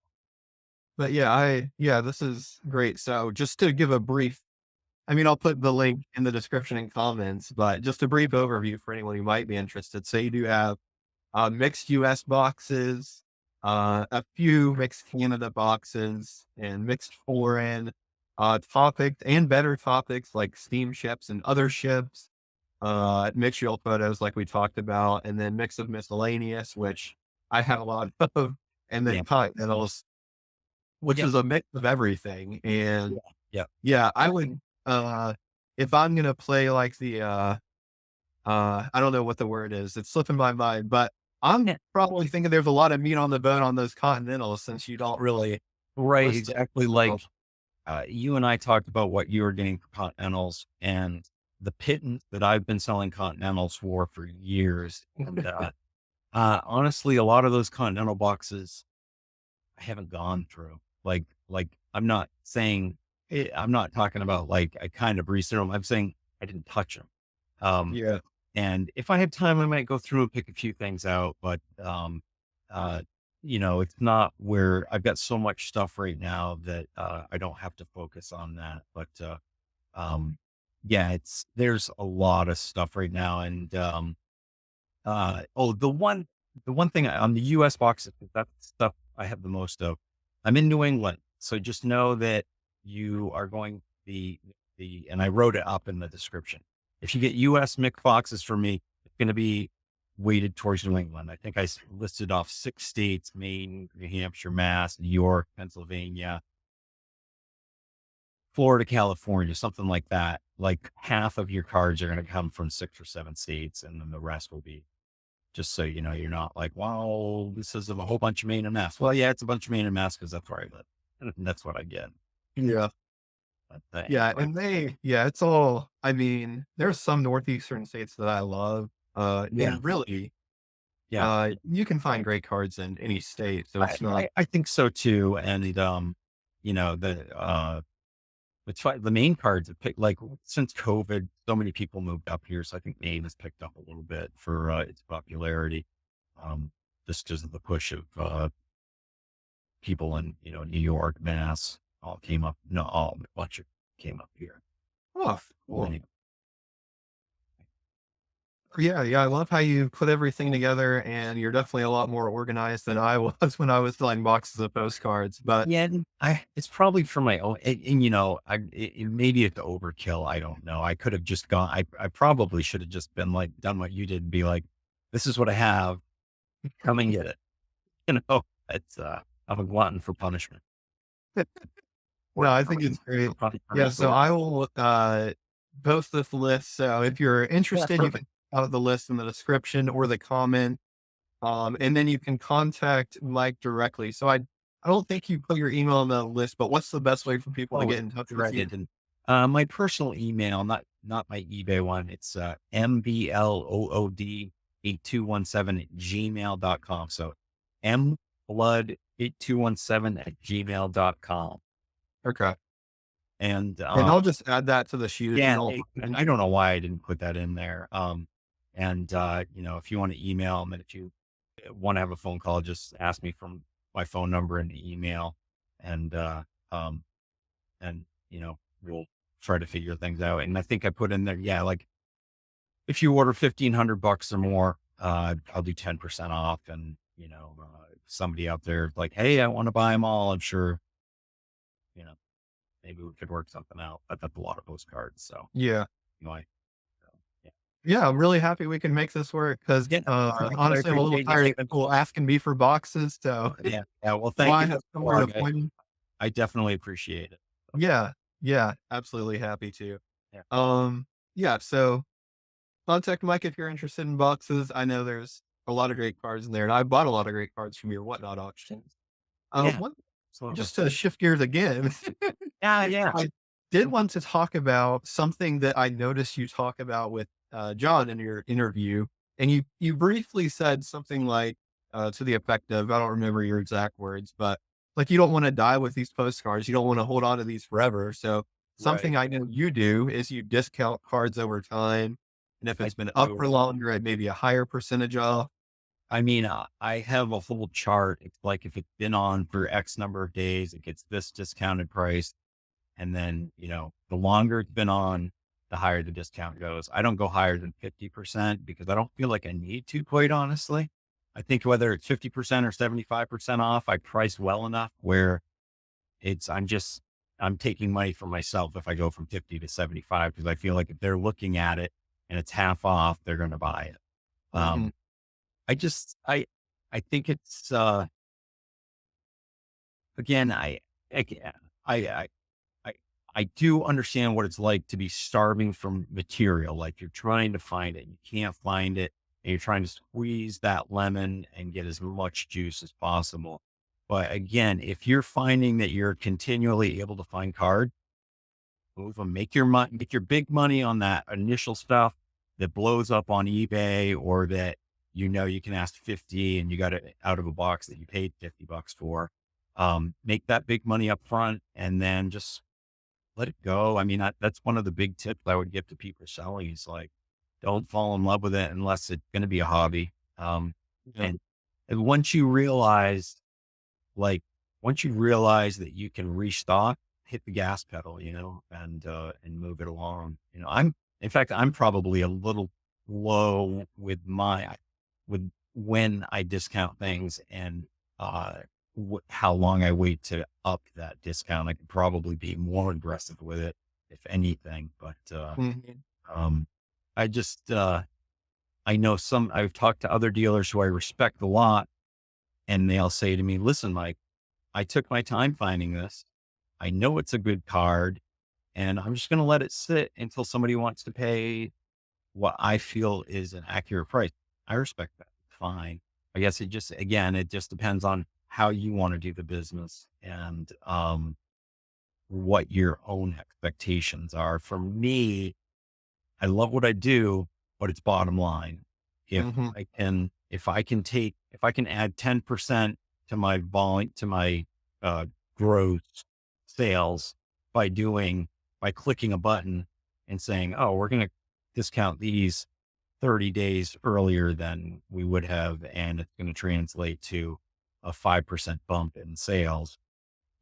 But yeah, this is great. So just to give a brief, I mean, I'll put the link in the description and comments, but just a brief overview for anyone who might be interested. So you do have mixed US boxes, a few mixed Canada boxes, and mixed foreign topics and better topics like steamships and other ships, mixed real photos like we talked about, and then mix of miscellaneous, which I have a lot of, and then Yeah. continentals, which Yeah. is a mix of everything. And Yeah. Yeah. yeah, I would, if I'm gonna play like I don't know what the word is. It's slipping my mind, but I'm Yeah. probably thinking there's a lot of meat on the bone on those continentals since you don't really Right. list it. Exactly. So, Like you and I talked about what you were getting for Continentals and the pittance that I've been selling Continentals for years. And honestly, a lot of those Continental boxes I haven't gone through. Like I'm not saying I'm not talking about like I kind of breezed through them. I'm saying I didn't touch them. Um, yeah, and if I have time, I might go through and pick a few things out. But uh, it's not where I've got so much stuff right now that I don't have to focus on that. But um, yeah, there's a lot of stuff right now. And the one thing on the US boxes, that's stuff I have the most of. I'm in New England. So just know that you are going and I wrote it up in the description. If you get US mixed boxes from me, it's going to be weighted towards New England. I think listed off 6 states: Maine, New Hampshire, Mass, New York, Pennsylvania, Florida, California, something like that. Like half of your cards are going to come from 6 or 7 states, and then the rest will be just so you know, you're not like, wow, this is a whole bunch of Maine and Mass. Well, yeah, it's a bunch of Maine and Mass because that's where I live. And that's what I get. yeah, But yeah, anyway, and yeah, it's all. I mean, there's some northeastern states that I love, yeah, and really, yeah, you can find great cards in any state, so I, it's not. I, I think so too. And, it's fine. The Maine cards have picked, like, since COVID, so many people moved up here. So I think Maine has picked up a little bit for its popularity. Um, just because of the push of people in, New York, Mass, all came up. No, all a bunch of came up here. Oh, Well, cool. anyway, Yeah, yeah, I love how you put everything together, and you're definitely a lot more organized than I was when I was selling boxes of postcards, but Yeah, and it's probably for my own, and, maybe it's overkill. I don't know. I could have just gone. I probably should have just been like, done what you did and be like, this is what I have. Come and get it. It's, I'm a glutton for punishment. no, Or I think it's great. for Yeah, so excellence. I will, post this list, so if you're Yeah, interested, you can perfect. check out the list in the description or the comment, and then you can contact Mike directly. So I don't think you put your email on the list, but what's the best way for people to Oh, get in touch with right. you? And my personal email, not my eBay one. It's mblood8217 at gmail.com. So mblood8217 at gmail.com. Okay. And And I'll just add that to the sheet if you yeah, don't and mind. I don't know why I didn't put that in there. If you want to email them, and if you want to have a phone call, just ask me from my phone number in the email, and um, we'll try to figure things out. And I think I put in there, yeah, like if you order $1,500 or more, I'll do 10% off. And somebody out there like, hey, I want to buy them all. I'm sure, you know, maybe we could work something out. But that's a lot of postcards, so Yeah. you know, I so, yeah. Yeah, I'm really happy we can make this work because, Yeah, thanks. I honestly, I'm a little appreciate you tired of taking. people asking me for boxes, so Yeah, yeah. Well, now thank I you for have the somewhere to plug. point 'em. I definitely appreciate it. So, Yeah, yeah, absolutely happy to. yeah, Yeah, so contact Mike if you're interested in boxes. I know there's a lot of great cards in there, and I bought a lot of great cards from your Whatnot auctions. yeah, One absolutely. just to shift gears again, Yeah, yeah. I did want to talk about something that I noticed you talk about with, John in your interview, and you briefly said something like, to the effect of, I don't remember your exact words, but, like, you don't wanna die with these postcards, you don't wanna hold on to these forever, so Right. something I know you do is you discount cards over time, and if I it's been up do. for longer, it may be a higher percentage off. I mean, I have a whole chart. It's like if it's been on for X number of days, it gets this discounted price. And then, the longer it's been on, the higher the discount goes. I don't go higher than 50% because I don't feel like I need to, quite honestly. I think whether it's 50% or 75% off, I price well enough where I'm taking money from myself if I go from 50 to 75, because I feel like if they're looking at it and it's half off, they're going to buy it. Mhm, Um, I just, I think it's, again, I, I, I, I I do understand what it's like to be starving from material. Like you're trying to find it, you can't find it, and you're trying to squeeze that lemon and get as much juice as possible. But again, if you're finding that you're continually able to find cards, move them, make your money, make your big money on that initial stuff that blows up on eBay, or that you can ask 50 and you got it out of a box that you paid $50 for. Make that big money up front and then just let it go. I mean, that's one of the big tips I would give to people selling is like, don't fall in love with it unless it's going to be a hobby. yeah, And, and once you realize, like, once you realize that you can restock, hit the gas pedal, and move it along. In fact, I'm probably a little low with with when I discount things, and, uh, how long I wait to up that discount. I could probably be more aggressive with it, if anything. But, mhm, um, I just, I know I've talked to other dealers who I respect a lot, and they'll say to me, listen, Mike, I took my time finding this. I know it's a good card, and I'm just going to let it sit until somebody wants to pay what I feel is an accurate price. I respect that. Fine. I guess it just depends on how you want to do the business, and, what your own expectations are. For me, I love what I do, but it's bottom line. mhm, If I can add 10% to my volume, to my, gross sales by clicking a button and saying, oh, we're going to discount these 30 days earlier than we would have, and it's going to translate to a 5% bump in sales,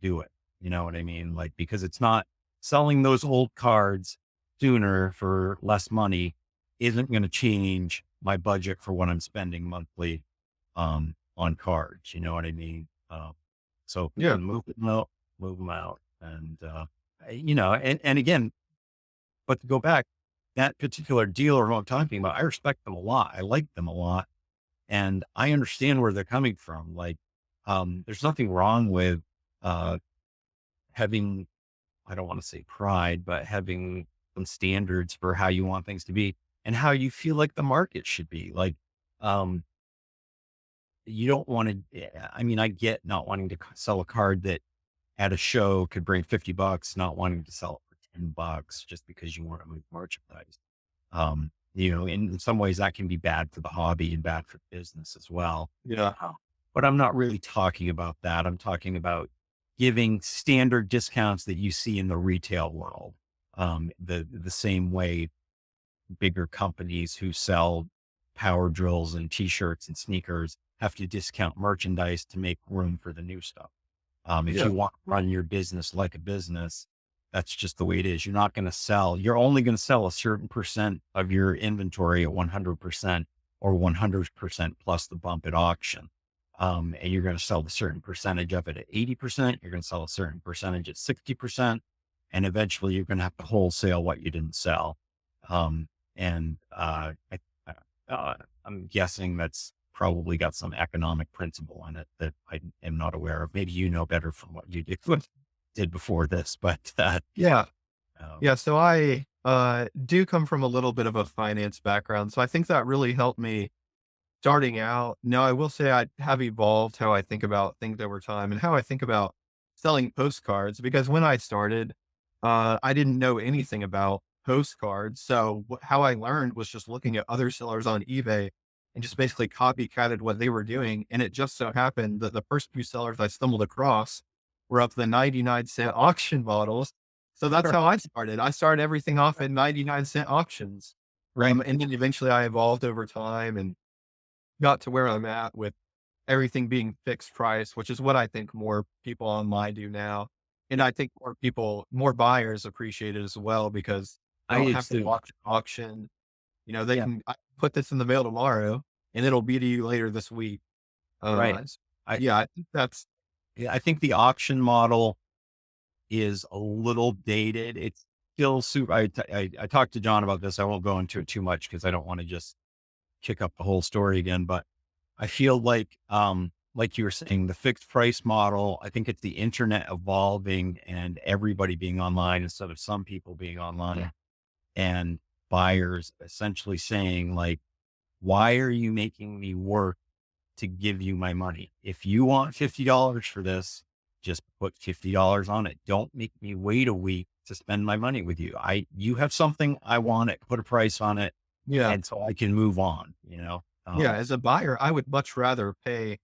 do it. You know what I mean? Like, because it's not selling those old cards sooner for less money. isn't going to change my budget for what I'm spending monthly, on cards. You know what I mean? So Yeah. move them out. And, and again, but to go back, that particular dealer who I'm talking about, I respect them a lot. I like them a lot, and I understand where they're coming from. Like, there's nothing wrong with, uh, having, I don't want to say pride, but having some standards for how you want things to be and how you feel like the market should be. Like, um, you don't want to, I mean, I get not wanting to sell a card that at a show could bring $50, not wanting to sell it for $10 just because you want to move merchandise. In some ways that can be bad for the hobby and bad for business as well. Yeah. Oh. But I'm not really talking about that. I'm talking about giving standard discounts that you see in the retail world. The same way bigger companies who sell power drills and t-shirts and sneakers have to discount merchandise to make room for the new stuff. If Yeah. you want to run your business like a business, that's just the way it is. You're only going to sell a certain percent of your inventory at 100% or 100% plus the bump at auction. And you're going to sell a certain percentage of it at 80%. You're going to sell a certain percentage at 60%. And eventually you're going to have to wholesale what you didn't sell. I'm guessing that's probably got some economic principle in it that I am not aware of. Maybe you know better from what you did before this, but Yeah. um, Yeah. So I do come from a little bit of a finance background. So I think that really helped me starting out. Now, I will say I have evolved how I think about things over time and how I think about selling postcards because when I started, I didn't know anything about postcards. So how I learned was just looking at other sellers on eBay and just basically copycatted what they were doing. And it just so happened that the first few sellers I stumbled across were of the 99-cent auction models. So that's sure. how I started. I started everything off at 99-cent auctions. Right. And then eventually I evolved over time and got to where I'm at with everything being fixed price, which is what I think more people online do now. And I think more buyers appreciate it as well because they I don't have to assume. watch an auction. They Yeah. can I put this in the mail tomorrow and it'll be to you later this week. Right. S I, Yeah, I think that's yeah, I think the auction model is a little dated. It's still super. I talked to John about this. I won't go into it too much because I don't want to just kick up the whole story again, but I feel like you were saying, the fixed price model, I think it's the internet evolving and everybody being online instead of some people being online and buyers essentially saying like, why are you making me work to give you my money? If you want $50 for this, just put $50 on it. Don't make me wait a week to spend my money with you. You have something, I want it, put a price on it. yeah. And so I can move on, Yeah, as a buyer, I would much rather pay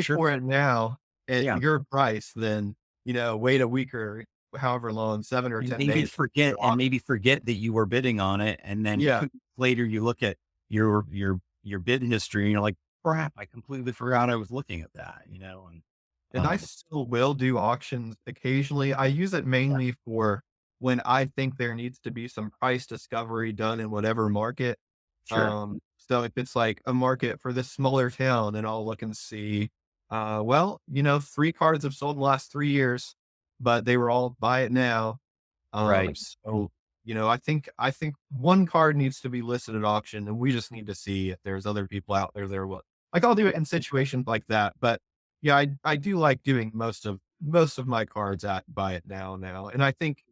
sure. for it now at Yeah. your price than, wait a week or however long, 7 or And 10 days. maybe forget that you were bidding on it. And then Yeah. 2 weeks later you look at your bid history and you're like, crap, I completely forgot I was looking at that, and, And I um, still will do auctions occasionally. I use it yeah, mainly for when I think there needs to be some price discovery done in whatever market. sure. So if it's like a market for this smaller town, then I'll look and see, well, 3 cards have sold in the last 3 years, but they were all buy it now. Right. So, I think one card needs to be listed at auction, and we just need to see if there's other people out there that are what like, I'll do it in situations like that, but, yeah, I do like doing most of my cards at buy it now, and I think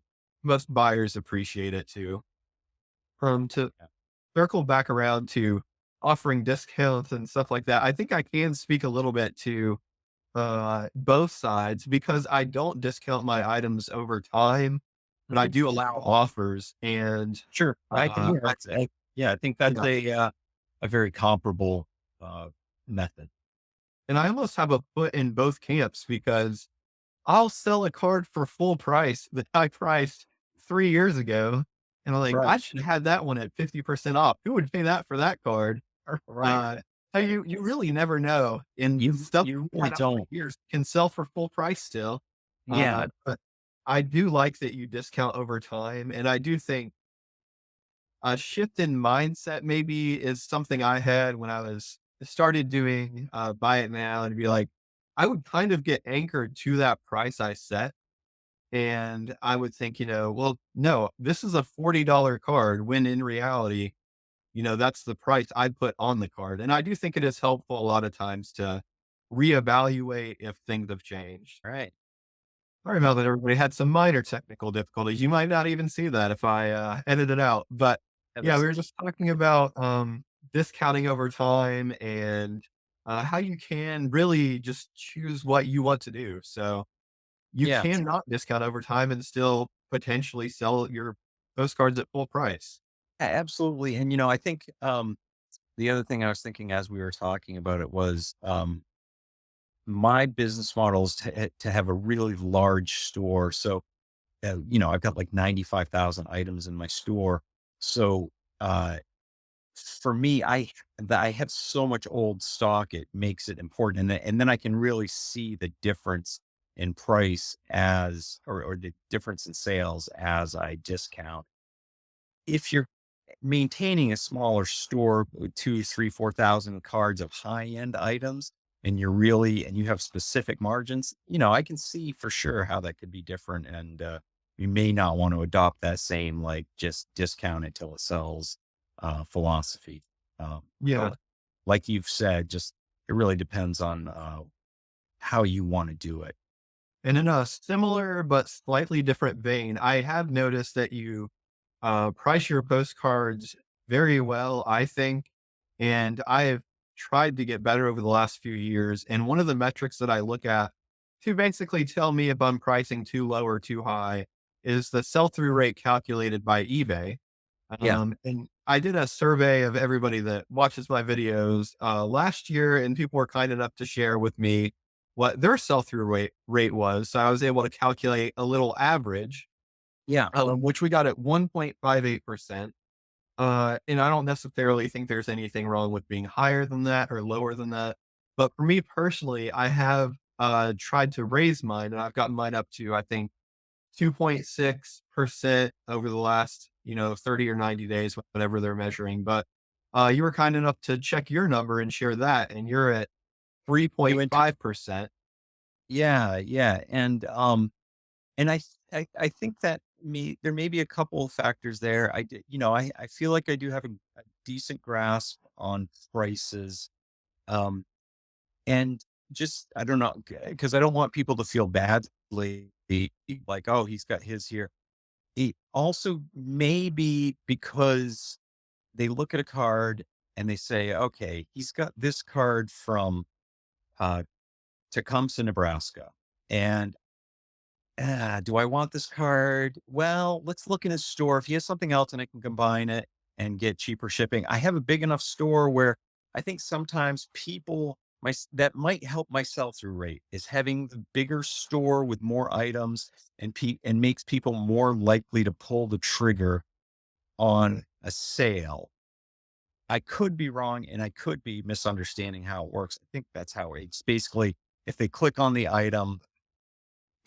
most buyers appreciate it too. To Yeah. circle back around to offering discounts and stuff like that, I think I can speak a little bit to, both sides because I don't discount my items over time, but I Mhm. do allow offers and, Sure. I can uh, hear I it. Yeah, I think that's yeah, a very comparable, method. and I almost have a foot in both camps because I'll sell a card for full price that I priced 3 years ago, and I'm like, Right. "I should have had that one at 50% off. Who would pay that for that card?" Right. Uh, so you really never know, and stuff You you've really had out for don't. years can sell for full price still. Yeah. But I do like that you discount over time, and I do think a shift in mindset maybe is something I had when I was started doing buy it now and be like, I would kind of get anchored to that price I set. And I would think, well, no, this is a $40 card when in reality, that's the price I put on the card. And I do think it is helpful a lot of times to reevaluate if things have changed. Right. Sorry about that. Everybody had some minor technical difficulties. You might not even see that if I edit it out. But Yeah, yeah, we that's were just talking about discounting over time and how you can really just choose what you want to do. So you yeah, can not discount over time and still potentially sell your postcards at full price. absolutely. And, I think, the other thing I was thinking as we were talking about it was, my business model is to have a really large store. So, I've got like 95,000 items in my store. So, uh, for me, I have so much old stock, it makes it important. And then I can really see the difference in price or the difference in sales as I discount. If you're maintaining a smaller store with 2, 3, 4,000 cards of high end items, and you have specific margins, I can see for sure how that could be different. And you may not want to adopt that same, like, just discount it till it sells philosophy. Yeah. But like you've said, just it really depends on how you want to do it. And in a similar but slightly different vein, I have noticed that you price your postcards very well, I think. And I have tried to get better over the last few years. And one of the metrics that I look at to basically tell me if I'm pricing too low or too high is the sell through rate calculated by eBay. Yeah. And I did a survey of everybody that watches my videos last year, and people were kind enough to share with me what their sell through rate was. So I was able to calculate a little average, Yeah. which we got at 1.58%. And I don't necessarily think there's anything wrong with being higher than that or lower than that. But for me personally, I have tried to raise mine and I've gotten mine up to, I think, 2.6% over the last, 30 or 90 days, whatever they're measuring. But you were kind enough to check your number and share that, and you're at You went 3.5%. Yeah, yeah, and I think that there may be a couple of factors there. I feel like I do have a decent grasp on prices, um, and just I don't know, because I don't want people to feel badly, like, oh, he's got his here. It also maybe because they look at a card and they say, okay, he's got this card from uh, Tecumseh, Nebraska, and do I want this card? Well, let's look in his store. If he has something else and I can combine it and get cheaper shipping, I have a big enough store where I think sometimes that might help my sell through rate is having the bigger store with more items and makes people more likely to pull the trigger on a sale. I could be wrong and I could be misunderstanding how it works. I think that's how it's basically if they click on the item,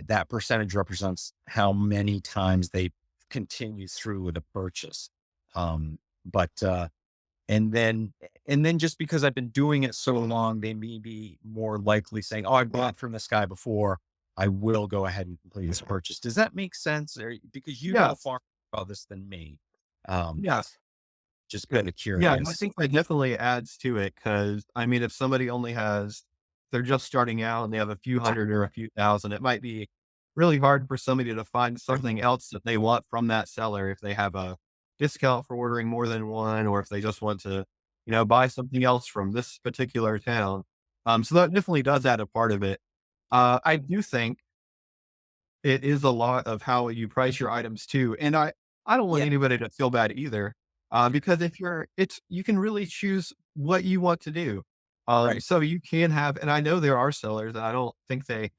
that percentage represents how many times they continue through with a purchase. But and then and then just because I've been doing it so long, they may be more likely saying, "Oh, I bought from this guy before. I will go ahead and complete this purchase." Does that make sense? Or because you know Yes. far more about this than me. Um, Yes. just kind of Yeah, and I curious. think that definitely adds to it because I mean, if somebody only they're just starting out and they have a few hundred or a few thousand, it might be really hard for somebody to find something else that they want from that seller if they have a discount for ordering more than one, or if they just want to, buy something else from this particular town. So that definitely does add a part of it. I do think it is a lot of how you price your items too, and I don't want Yeah, anybody to feel bad either, because if you can really choose what you want to do. right, So you can have, and I know there are sellers, and I don't think they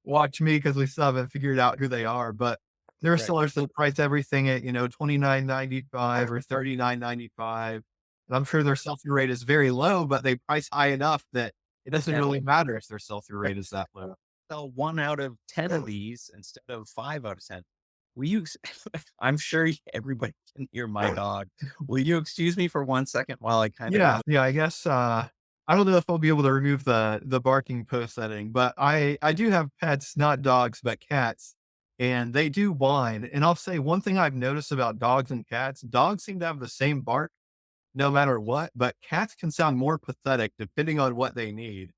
watch me because we still haven't figured out who they are, but there are right. sellers that price everything at, 29.95 or 39.95. And I'm sure their sell-through rate is very low, but they price high enough that it doesn't Yeah, really matter if their sell-through right. rate is that low. Sell 1 out of 10 of these instead of 5 out of 10. will you, I'm sure everybody can hear my dog. Will you excuse me for 1 second while I kind of Yeah, come? yeah, I guess, I don't know if I'll be able to remove the barking post editing, but I do have pets, not dogs, but cats, and they do whine, and I'll say one thing I've noticed about dogs and cats, dogs seem to have the same bark no matter what, but cats can sound more pathetic depending on what they need.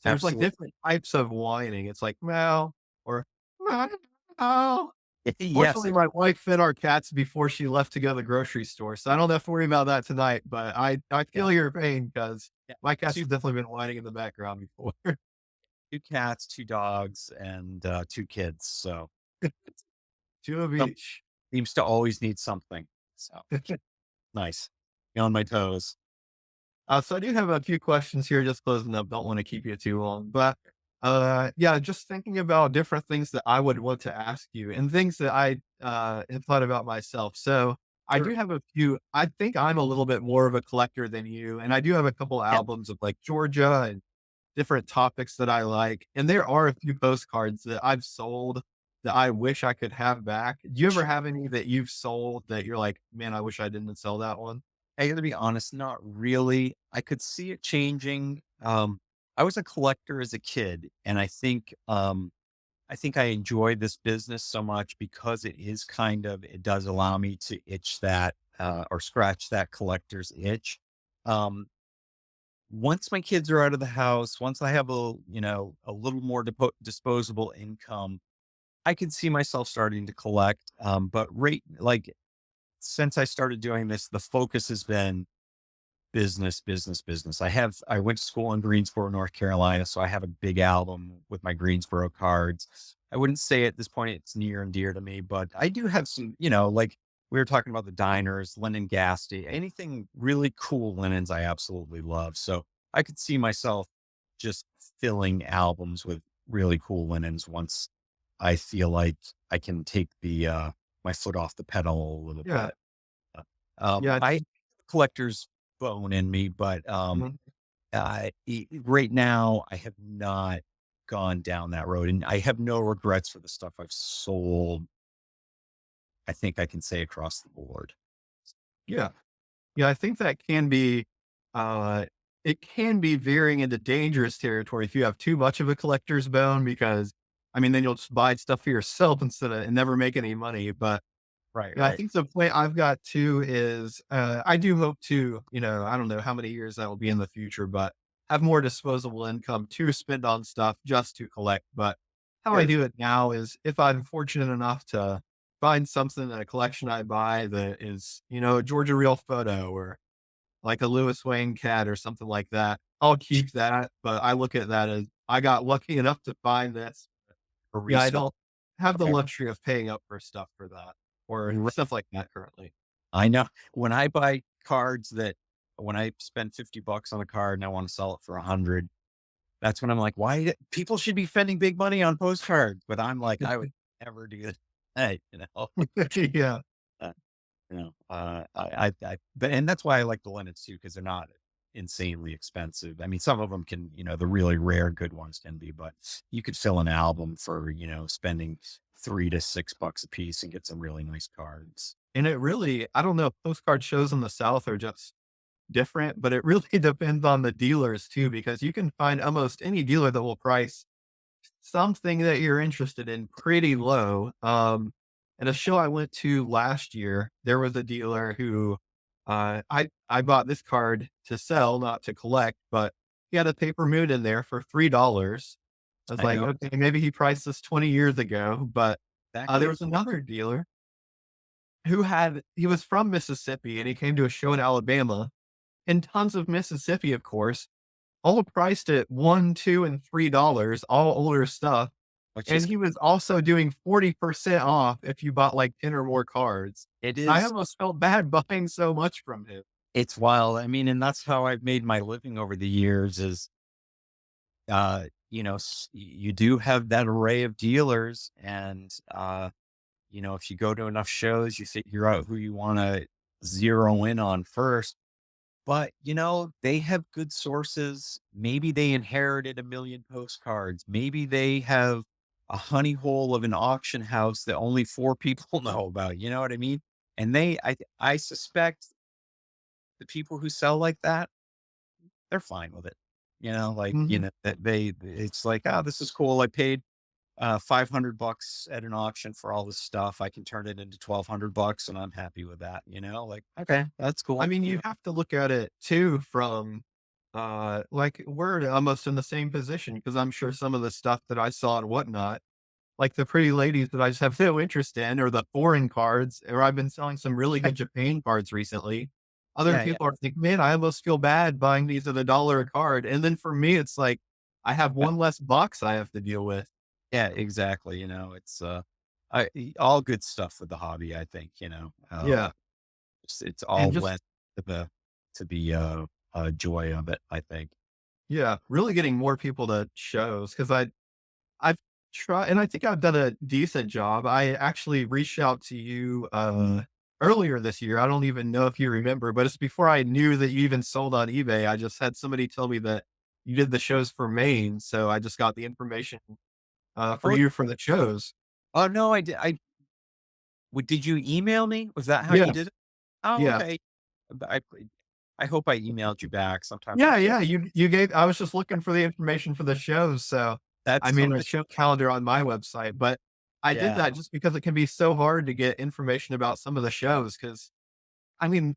So there's, like, Absolutely. different types of whining. It's like, "Meow," or "Meow." Yes. Fortunately, my wife fed our cats before she left to go to the grocery store, so I don't have to worry about that tonight, but I Yeah. feel your pain because Yeah. my cats Two, have definitely been whining in the background before. two cats, two dogs, and two kids. So 2 of some each. seems to always need something. So nice. Be on my toes. So I do have a few questions here, just closing up. Don't want to keep you too long, but yeah, just thinking about different things that I would want to ask you and things that I have thought about myself. So I do Sure. have a few. I think I'm a little bit more of a collector than you, and I do have a couple Yeah. albums of like Georgia and different topics that I like. And there are a few postcards that I've sold that I wish I could have back. Do you ever Sure. have any that you've sold that you're like, man, I wish I didn't sell that one? I gotta be honest, not really. I could see it changing. I was a collector as a kid, and I think I enjoy this business so much because it is kind of, it does allow me to itch that or scratch that collector's itch. Um, Once my kids are out of the house, once I have a little more disposable income, I could see myself starting to collect. But like since I started doing this, the focus has been business, business, business. I went to school in Greensboro, North Carolina, so I have a big album with my Greensboro cards. I wouldn't say at this point it's near and dear to me, but I do have some, like we were talking about the diners, linen gasty, anything really cool linens I absolutely love. So I could see myself just filling albums with really cool linens once I feel like I can take the my foot off the pedal a little Yeah. bit. Uh, Yeah. I collector's bone in me, but Mhm. right now I have not gone down that road, and I have no regrets for the stuff I've sold. I think I can say across the board. Yeah. Yeah, I think that can be, uh, it can be veering into dangerous territory if you have too much of a collector's bone because, I mean, then you'll just buy stuff for yourself instead of and never make any money. But Right, yeah, I right. think the point I've got too is, I do hope to, I don't know how many years that will be in the future, but have more disposable income to spend on stuff just to collect. But how I Sure. do it now is if I'm fortunate enough to find something in a collection I buy that is, a Georgia Real photo or like a Lewis Wayne cat or something like that, I'll keep that. But I look at that as I got lucky enough to find this. A Yeah, I resale. don't have the Okay. luxury of paying up for stuff for that or Ri stuff like that currently. I know. When I buy cards that when I spend $50 on a card and I wanna sell it for 100, that's when I'm like, "Why people should be spending big money on postcards," but I'm like, "I would never do that." Hey, Yeah, Uh, but and that's why I like the linens too, because they're not insanely expensive. I mean, some of them can, the really rare good ones can be, but you could fill an album for, spending $3 to $6 a piece and get some really nice cards. and it really I don't know, postcard shows in the South are just different, but it really depends on the dealers too, because you can find almost any dealer that will price something that you're interested in pretty low. At a show I went to last year, there was a dealer who I bought this card to sell, not to collect, but he had a paper moon in there for $3. I was I like, know okay, maybe he priced this 20 years ago, but there exactly. was another dealer who he was from Mississippi and he came to a show in Alabama and tons of Mississippi, of course, all priced at 1, 2, and $3, all older stuff. Which And is he was also doing 40% off if you bought like 10 or more cards. it And I is almost felt bad buying so much from him. it's wild. I mean, and that's how I've made my living over the years is you do have that array of dealers and if you go to enough shows, you figure out who you want to zero in on first. But, they have good sources. Maybe they inherited a million postcards. Maybe they have a honey hole of an auction house that only 4 people know about, you know what I mean? And I suspect the people who sell like that, they're fine with it. You know, like, you Mhm. know, that it's like, "Oh, this is cool. I paid, $500 at an auction for all this stuff. I can turn it into $1,200 and I'm happy with that," you know? Like, "Okay, that's I cool." mean, You you know? have to look at it too from, like, we're almost in the same position because I'm sure some of the stuff that I saw and whatnot, like the pretty ladies that I just have no interest in, or the foreign cards, or I've been selling some really good Japan cards recently. Other Yeah, yeah. people are like, "Man, I almost feel bad buying these at $1 a card." And then for me, it's like, I have one less box I have to deal with. Yeah, exactly, you know, it's, all good stuff with the hobby, I think, you know? Yeah. It's And all just lent to the, joy of it, I think. yeah, really getting more people to shows because I've tried, and I think I've done a decent job. I actually reached out to you, earlier this year. I don't even know if you remember, but it's before I knew that you even sold on eBay. I just had somebody tell me that you did the shows for Maine, so I just got the information, for Oh, you for the shows. oh, no, did you email me? Was that how you Yeah, did it? Oh, yeah. okay. But I hope I emailed you back. Sometimes I Yeah, can't. yeah, you gave I was just looking for the information for the shows, so I That's made a totally show calendar on my website, but I did yeah, that just because it can be so hard to get information about some of the shows. Because I mean,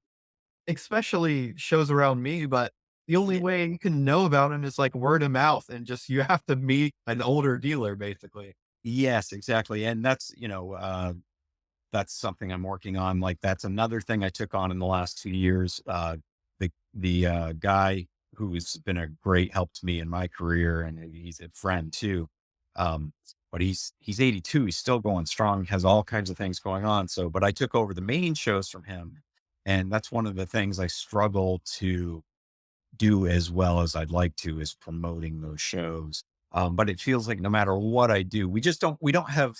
especially shows around me, but the only yeah. way you can know about them is, like, word of mouth, and just you have to meet an older dealer, basically. Yes, exactly, and that's, that's something I'm working on, like, that's another thing I took on in the last 2 years. The guy who has been a great help to me in my career, and he's a friend too, um, but he's 82, he's still going strong, has all kinds of things going on, so but I took over the main shows from him, and that's one of the things I struggle to do as well as I'd like to is promoting those shows. But it feels like no matter what I do, we don't have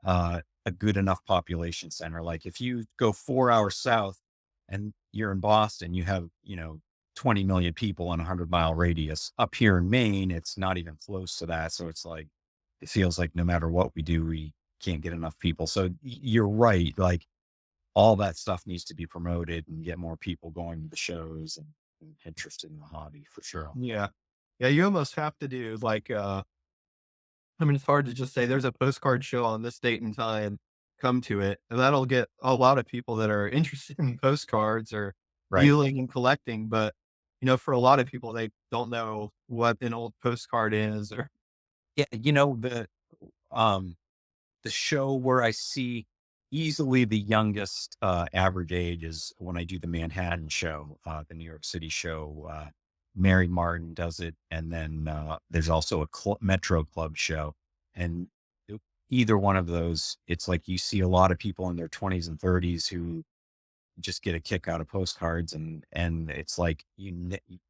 a good enough population center. Like if you go 4 hours south and you're in Boston, you have, 20 million people in a 100-mile radius. Up here in Maine, it's not even close to that. So it's like, it feels like no matter what we do, we can't get enough people. So you're right. Like all that stuff needs to be promoted and get more people going to the shows and interested in the hobby for sure. Yeah. Yeah, you almost have to do, like, I mean, it's hard to just say there's a postcard show on this date and time, come to it. And that'll get a lot of people that are interested in postcards or Right. dealing and collecting. But, for a lot of people, they don't know what an old postcard is or Yeah. Um, the show where I see easily the youngest average age is when I do the Manhattan show, the New York City show. Mary Martin does it. And then there's also a Metro Club show. And either one of those, it's like you see a lot of people in their 20s and 30s who just get a kick out of postcards and it's like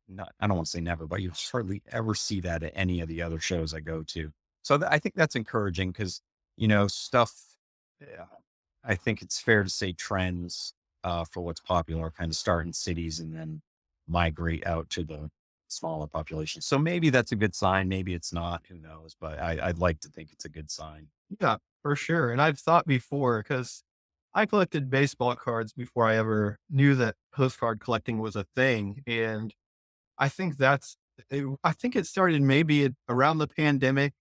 not I don't want to say never, but you hardly ever see that at any of the other shows I go to. So I think that's encouraging because stuff. Yeah, I think it's fair to say trends for what's popular kind of start in cities and then migrate out to the smaller population. So maybe that's a good sign. Maybe it's not. Who knows? But I'd like to think it's a good sign. yeah, for sure. And I've thought before, because I collected baseball cards before I ever knew that postcard collecting was a thing. And I think I think it started maybe around the pandemic.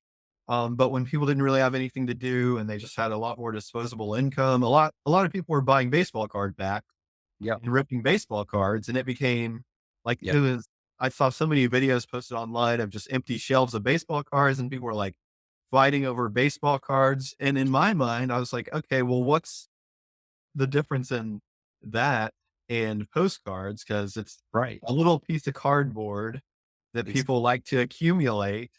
But when people didn't really have anything to do and they just had a lot more disposable income, a lot of people were buying baseball card back Yep. and ripping baseball cards, and it became like Yep. I saw so many videos posted online of just empty shelves of baseball cards, and people were like fighting over baseball cards. And in my mind, I was like, okay, well, what's the difference in that and postcards? Because it's Right. a little piece of cardboard that Ex- people like to accumulate.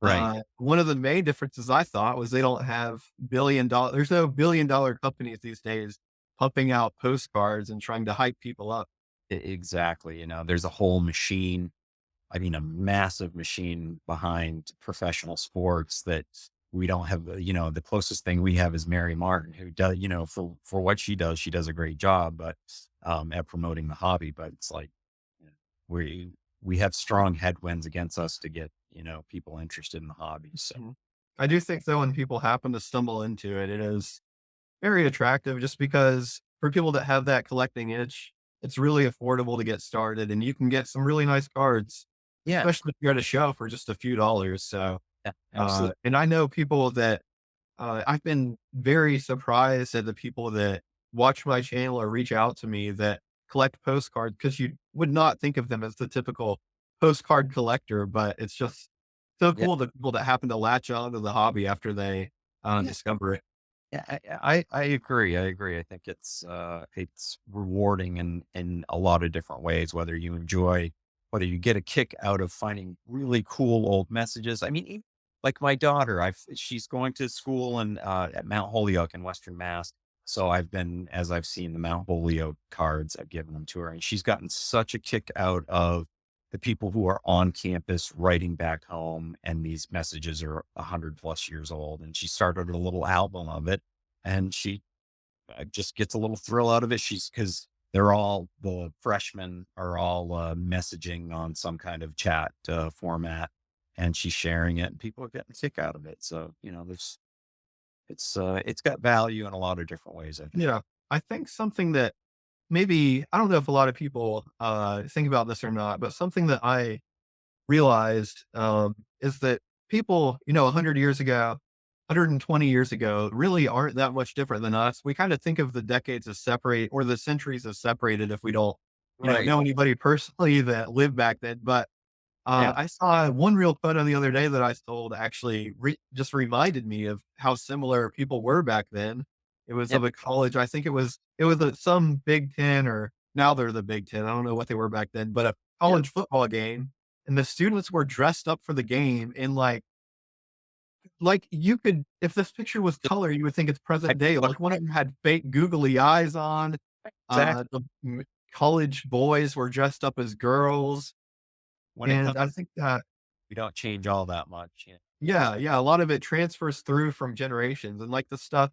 right. One of the main differences I thought was they don't have there's no $1 billion companies these days pumping out postcards and trying to hype people up. Exactly. There's a whole machine. I mean, a massive machine behind professional sports that we don't have. The closest thing we have is Mary Martin, who does, for what she does a great job, but at promoting the hobby. But it's like you know, we we have strong headwinds against us to get people interested in the hobby. So Mhm. I do think that when people happen to stumble into it, it is very attractive just because for people that have that collecting itch, it's really affordable to get started and you can get some really nice cards, Yeah. especially if you're at a show for just a few dollars. So, Yeah, absolutely. and I know people that I've been very surprised at the people that watch my channel or reach out to me that collect postcards because you would not think of them as the typical postcard collector, but it's just so Yeah. cool the people that happen to latch on to the hobby after they Yeah. discover it. Yeah, I agree. I agree. I think it's rewarding in a lot of different ways, whether you get a kick out of finding really cool old messages. I mean, like my daughter, she's going to school at Mount Holyoke in Western Mass. So as I've seen the Mount Holyoke cards, I've given them to her, and she's gotten such a kick out of the people who are on campus writing back home, and these messages are 100 plus years old. And she started a little album of it, and she just gets a little thrill out of it. Because the freshmen are all messaging on some kind of chat format, and she's sharing it, and people are getting a kick out of it. So, it's got value in a lot of different ways, I think. Yeah. I think something that maybe I don't know if a lot of people think about this or not, but something that I realized is that people, 100 years ago, 120 years ago, really aren't that much different than us. We kind of think of the decades as separate or the centuries as separated if we don't, Right. know anybody personally that lived back then. But Yeah. I saw one real photo the other day that I sold actually just reminded me of how similar people were back then. It was Yeah. of a college. I think it was some Big Ten or now they're the Big Ten. I don't know what they were back then, but a Yeah. college football game, and the students were dressed up for the game in like you could if this picture was color, you would think it's I present day. look Like one of them had fake googly eyes on. exactly The college boys were dressed up as girls, when it comes, and I think that we don't change all that much. Yeah. yeah, yeah, a lot of it transfers through from generations, and, like, the stuff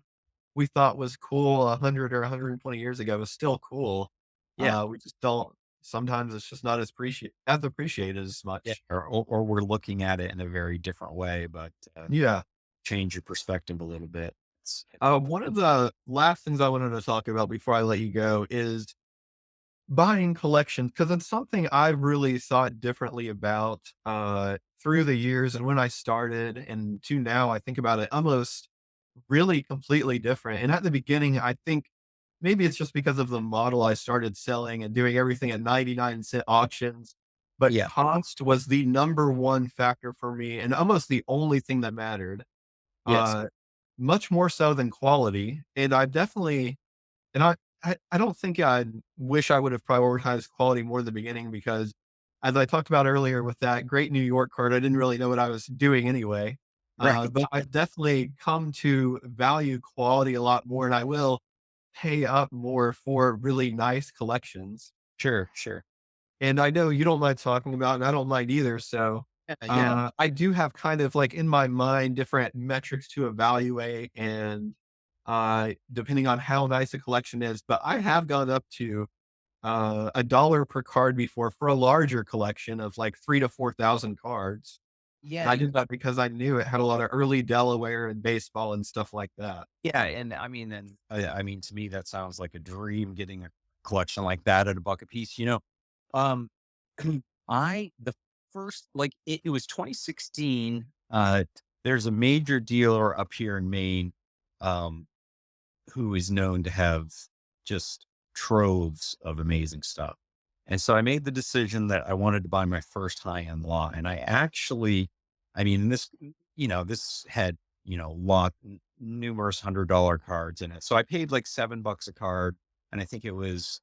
we thought was cool 100 or 120 years ago is still cool. Yeah. We just don't sometimes it's just not as appreciated as Yeah. much. Or we're looking at it in a very different way, but Yeah. change your perspective a little bit. One of the last things I wanted to talk about before I let you go is buying collections because it's something I've really thought differently about, through the years and when I started and to now, I think about it almost really completely different. And at the beginning, I think maybe it's just because of the model I started selling and doing everything at 99-cent auctions, but Yeah. cost was the number one factor for me and almost the only thing that mattered, Yes. uh, much more so than quality. And I definitely, and I don't think I wish I would have prioritized quality more in the beginning because as I talked about earlier with that great New York card, I didn't really know what I was doing anyway. Right. But I've definitely come to value quality a lot more and I will pay up more for really nice collections. Sure. Sure. And I know you don't mind talking about, and I don't mind either. So Yeah. Yeah. I do have kind of like in my mind different metrics to evaluate and depending on how nice a collection is. But I have gone up to a dollar per card before for a larger collection of like 3 to 4 thousand cards. Yeah. And I did that because I knew it had a lot of early Delaware and baseball and stuff like that. Yeah. And I mean, to me, that sounds like a dream getting a collection like that at a buck a piece. Um, the first, like, it was 2016. There's a major dealer up here in Maine. Um, who is known to have just troves of amazing stuff. And so I made the decision that I wanted to buy my first high-end lot. And I mean, this had, numerous $100 cards in it. So I paid like $7 a card. And I think it was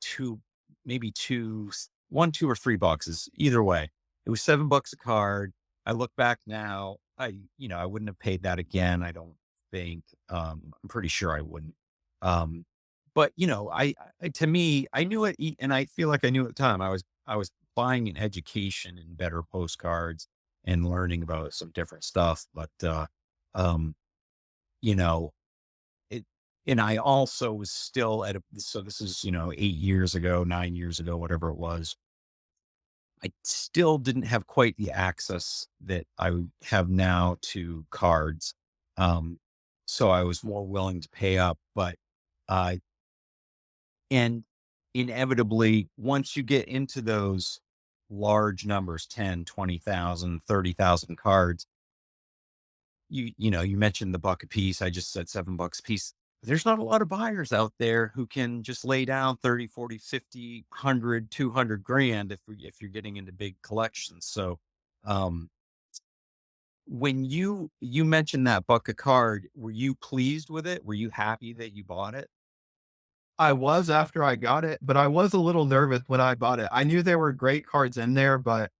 two, maybe two, one, 2 or 3 boxes. Either way, it was $7 a card. I look back now, I wouldn't have paid that again. I don't think, I'm pretty sure I wouldn't. Um, but to me, I knew it, and I feel like I knew at the time I was buying an education in better postcards and learning about some different stuff. But, um, you know, it and I also was still so this is, 8 years ago, 9 years ago, whatever it was. I still didn't have quite the access that have now to cards. Um, so I was more willing to pay up, but, uh, and inevitably, once you get into those large numbers, 10, 20,000, 30,000 cards, you mentioned the buck a piece. I just said $7 a piece. There's not a lot of buyers out there who can just lay down 30, 40, 50, 100, 200 grand if you're getting into big collections. So, um, when you mentioned that buck a card, were you pleased with it? Were you happy that you bought it? I was after I got it, but I was a little nervous when I bought it. I knew there were great cards in there, but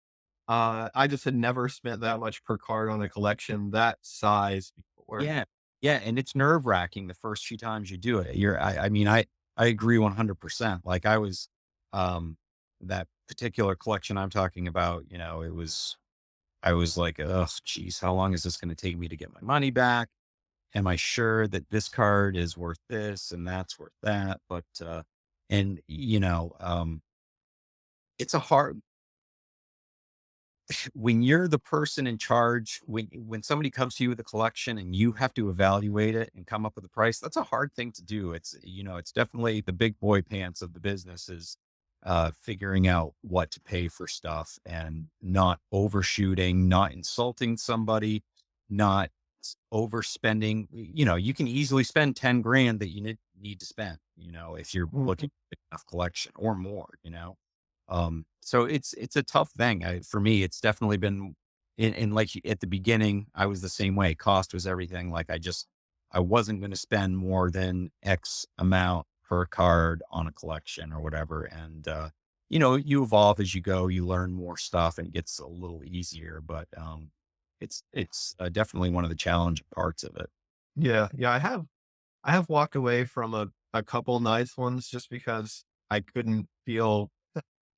I just had never spent that much per card on a collection that size before. Yeah. Yeah, and it's nerve-wracking the first few times you do it. I mean, I agree 100%. Like, um that particular collection I'm talking about, I was like, "Ugh, geez, how long is this gonna take me to get my money back? Am I sure that this card is worth this and that's worth that?" But, and, it's a hard when you're the person in charge, when somebody comes to you with a collection and you have to evaluate it and come up with a price, that's a hard thing to do. It's definitely the big boy pants of the business is figuring out what to pay for stuff and not overshooting, not insulting somebody, not overspending. You can easily spend 10 grand that you need to spend, if you're looking Mhm. at enough collection or more. So it's a tough thing. For me, it's definitely been in like at the beginning, I was the same way. Cost was everything. Like I wasn't going to spend more than X amount per card on a collection or whatever. And, you evolve as you go, you learn more stuff and it gets a little easier, but, it's definitely one of the challenging parts of it. Yeah, yeah, I have walked away from a couple nice ones just because I couldn't feel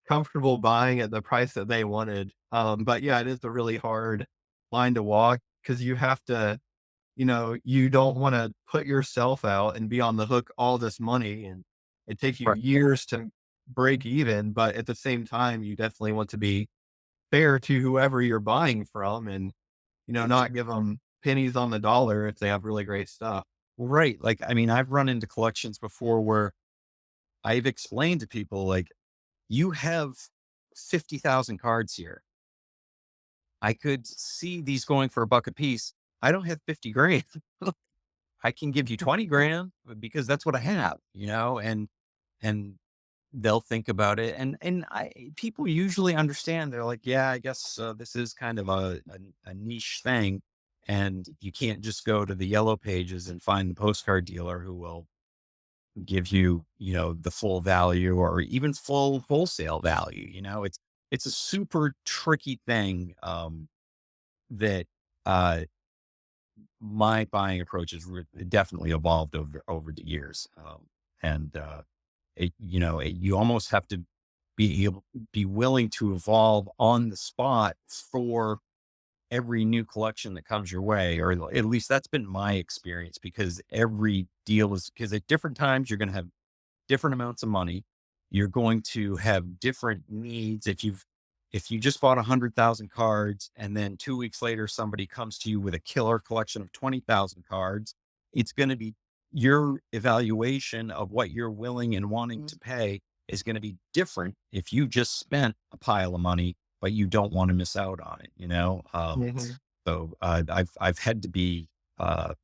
comfortable buying at the price that they wanted. But yeah, it is a really hard line to walk because you have to, you don't want to put yourself out and be on the hook all this money and it takes you Right. years to break even. But at the same time, you definitely want to be fair to whoever you're buying from and, not give them pennies on the dollar if they have really great stuff. Right. Like, I mean, I've run into collections before where I've explained to people, like, you have 50,000 cards here. I could see these going for a buck a piece. I don't have 50 grand. I can give you 20 grand because that's what I have, and they'll think about it. People usually understand. They're like, yeah, I guess this is kind of a niche thing. And you can't just go to the yellow pages and find the postcard dealer who will give you, the full value or even full wholesale value. It's a super tricky thing. That uh my buying approach has definitely evolved over the years. And you almost have to be willing to evolve on the spot for every new collection that comes your way, or at least that's been my experience, because every deal is because at different times you're going to have different amounts of money. You're going to have different needs. If you just bought 100,000 cards and then 2 weeks later somebody comes to you with a killer collection of 20,000 cards, it's going to be your evaluation of what you're willing and wanting to pay is going to be different if you just spent a pile of money, but you don't want to miss out on it. Mhm. I've had to be uh,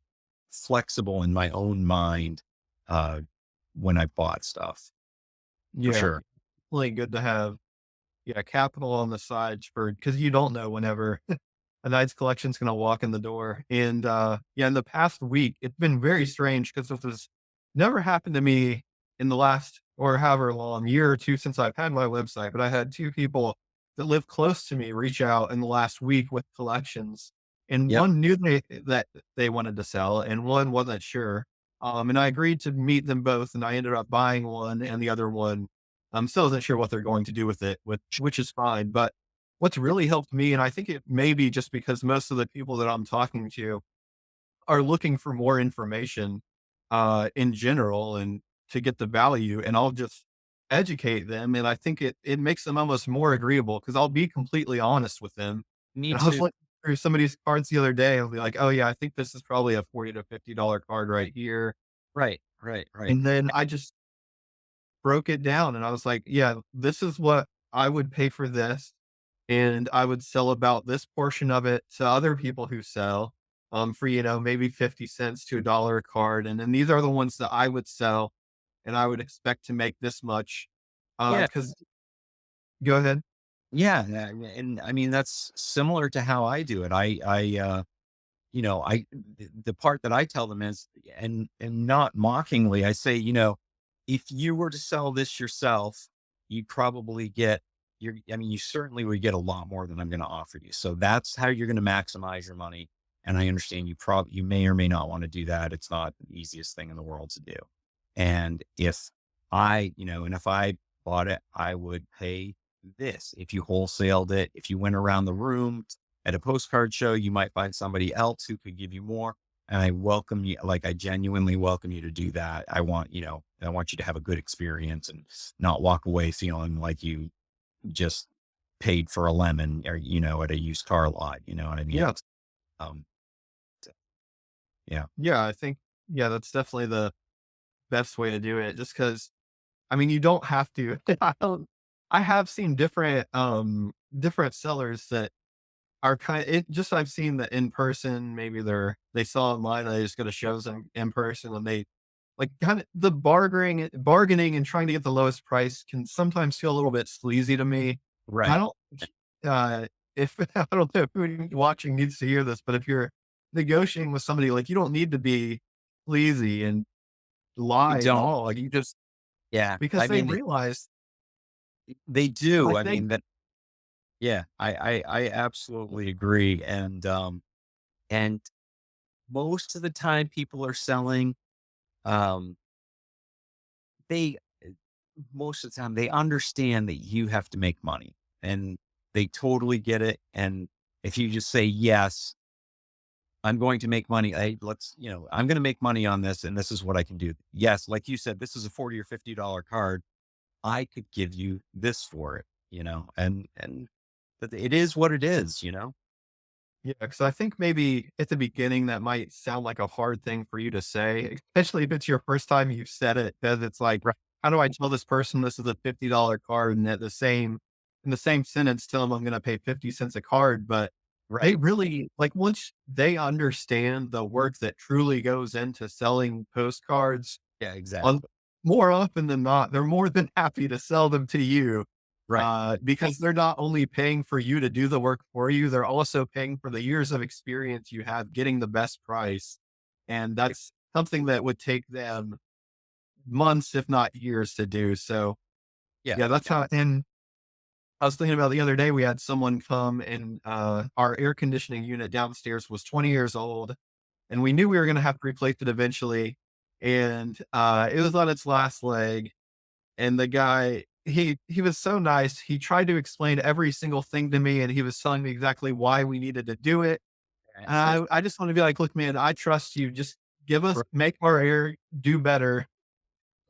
flexible in my own mind uh, when I bought stuff, for Yeah, sure. really good to have, yeah, capital on the sides for because you don't know whenever a nice collection's gonna walk in the door. And, yeah, in the past week, it's been very strange because this has never happened to me in the last or however long, year or 2 since I've had my website, but I had 2 people that live close to me reach out in the last week with collections, and Yep. one knew that they wanted to sell, and one wasn't sure. And I agreed to meet them both, and I ended up buying one, and the other one, still isn't sure what they're going to do with it, which is fine, but what's really helped me, and I think it may be just because most of the people that I'm talking to are looking for more information, in general and to get the value, and I'll just educate them, and I think it makes them almost more agreeable because I'll be completely honest with them. Me And I was too. looking through some of these cards the other day, I'll be like, "Oh, yeah, I think this is probably a $40 to $50 card right here." Right, right, right. And then I just broke it down and I was like, "Yeah, this is what I would pay for this, and I would sell about this portion of it to other people who sell, for, maybe 50 cents to $1 a card, and then these are the ones that I would sell, and I would expect to make this much." Yeah, Because Go ahead. yeah, and I mean, that's similar to how I do it. The part that I tell them is, and not mockingly, I say, if you were to sell this yourself, you'd probably get I mean, you certainly would get a lot more than I'm going to offer you. So that's how you're going to maximize your money. And I understand you may or may not want to do that. It's not the easiest thing in the world to do. And if I bought it, I would pay this. If you wholesaled it, if you went around the room at a postcard show, you might find somebody else who could give you more. And I welcome you, like I genuinely welcome you to do that. I want you to have a good experience and not walk away feeling like you just paid for a lemon or, at a used car lot. You know what I mean? Yeah. Um, yeah. Yeah, I think yeah, that's definitely the best way to do it just because I mean, you don't have to. I have seen different sellers that are I've seen that in person, maybe they saw online, and they just go to shows in person, and they like, kinda the bargaining and trying to get the lowest price can sometimes feel a little bit sleazy to me. I Right. don't uh, if I don't know who watching needs to hear this, but if you're negotiating with somebody, like, you don't need to be sleazy and You lie at don't. all, like, you just Yeah. because I they mean, realize, they do. like, I they mean, yeah, I absolutely agree. And most of the time people are selling, um, they, most of the time they understand that you have to make money and they totally get it. And if you just say, yes, I'm going to make money. I'm going to make money on this and this is what I can do. Yes. Like you said, this is a 40 or $50 card. I could give you this for it, and but it is what it is. Yeah, because I think maybe at the beginning that might sound like a hard thing for you to say, especially if it's your first time you've said it, because it's like, Right. how do I tell this person this is a $50 card and at in the same sentence tell them I'm gonna pay 50 cents a card, but they Right. really like once they understand the work that truly goes into selling postcards Yeah, on exactly. more often than not, they're more than happy to sell them to you, Right. because they're not only paying for you to do the work for you, they're also paying for the years of experience you have getting the best price, and that's something that would take them months, if not years to do, so, Yeah. yeah, that's how and I was thinking about the other day, we had someone come and, our air conditioning unit downstairs was 20 years old, and we knew we were gonna have to replace it eventually, and, it was on its last leg, and the guy, he was so nice. He tried to explain every single thing to me, and he was telling me exactly why we needed to do it. And I just want to be like, look, man, I trust you. Just make our air do better,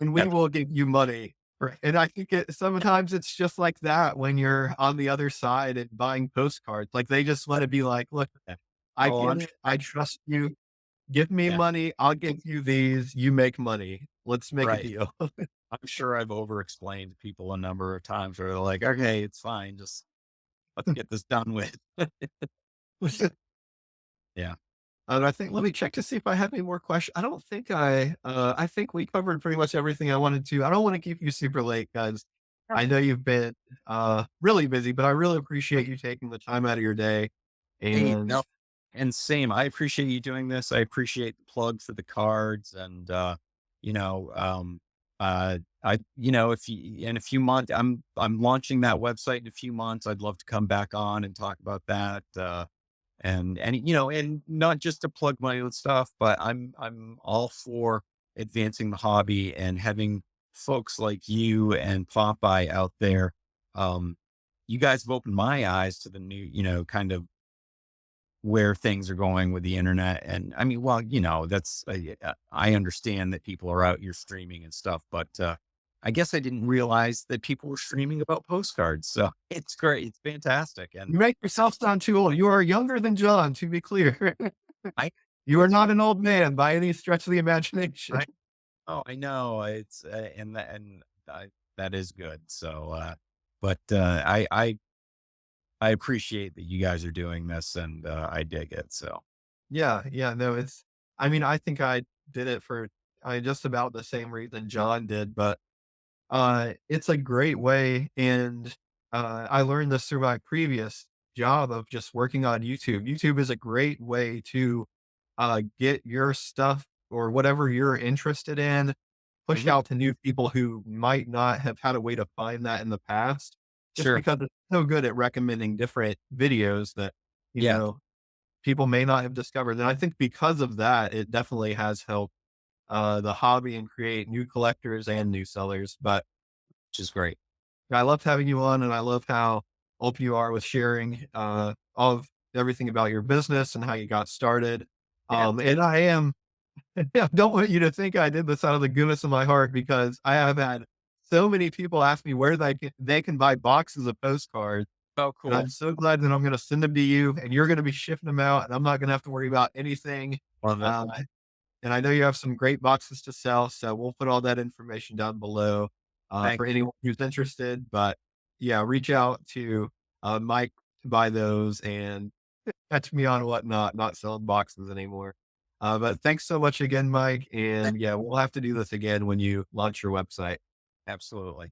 and we That's will give you money. right. And I think sometimes it's just like that when you're on the other side and buying postcards. Like they just want to be like, look, Yeah. I Oh, get I'm it. sure. I trust you. Give me Yeah. money. I'll give you these. You make money. Let's make a Right. deal. I'm sure I've over explained to people a number of times where they're like, okay, it's fine. Just let's get this done with. Yeah. And I think let me check to see if I have any more questions. I don't think I think we covered pretty much everything I wanted to. I don't want to keep you super late, guys. Yeah. I know you've been really busy, but I really appreciate you taking the time out of your day. Hey, And no. And same. I appreciate you doing this. I appreciate the plug for the cards and, you know, um, if you, in a few months, I'm launching that website in a few months. I'd love to come back on and talk about that. And not just to plug my own stuff, but I'm all for advancing the hobby and having folks like you and Popeye out there. Um, you guys have opened my eyes to the new, kind of where things are going with the internet. And I mean, well, I understand that people are out here streaming and stuff, but I guess I didn't realize that people were streaming about postcards. So it's great. It's fantastic. And You make yourself sound too old. You are younger than John, to be clear. I, You are it's, not an old man by any stretch of the imagination. I, oh, I know it's, and that is good. So, I appreciate that you guys are doing this and, I dig it. So Yeah, yeah, no, I mean, I think I did it for just about the same reason John did, but it's a great way, and I learned this through my previous job of just working on YouTube. YouTube is a great way to get your stuff or whatever you're interested in pushed mhm, out to new people who might not have had a way to find that in the past, just sure. because it's so good at recommending different videos that, you Yeah, know, people may not have discovered. And I think because of that, it definitely has helped the hobby and create new collectors and new sellers. But which is great. I loved having you on, and I love how open you are with sharing all of everything about your business and how you got started. Yeah. And I don't want you to think I did this out of the goodness of my heart, because I have had so many people ask me where they can buy boxes of postcards. Oh, And I'm cool. so glad that I'm going to send them to you, and you're going to be shipping them out, and I'm not going to have to worry about anything. Love it. Um, and I know you have some great boxes to sell, so we'll put all that information down below Thank for you. anyone who's interested. But yeah, reach out to Mike to buy those and catch me on Whatnot, not selling boxes anymore. But thanks so much again, Mike. And yeah, we'll have to do this again when you launch your website. Absolutely.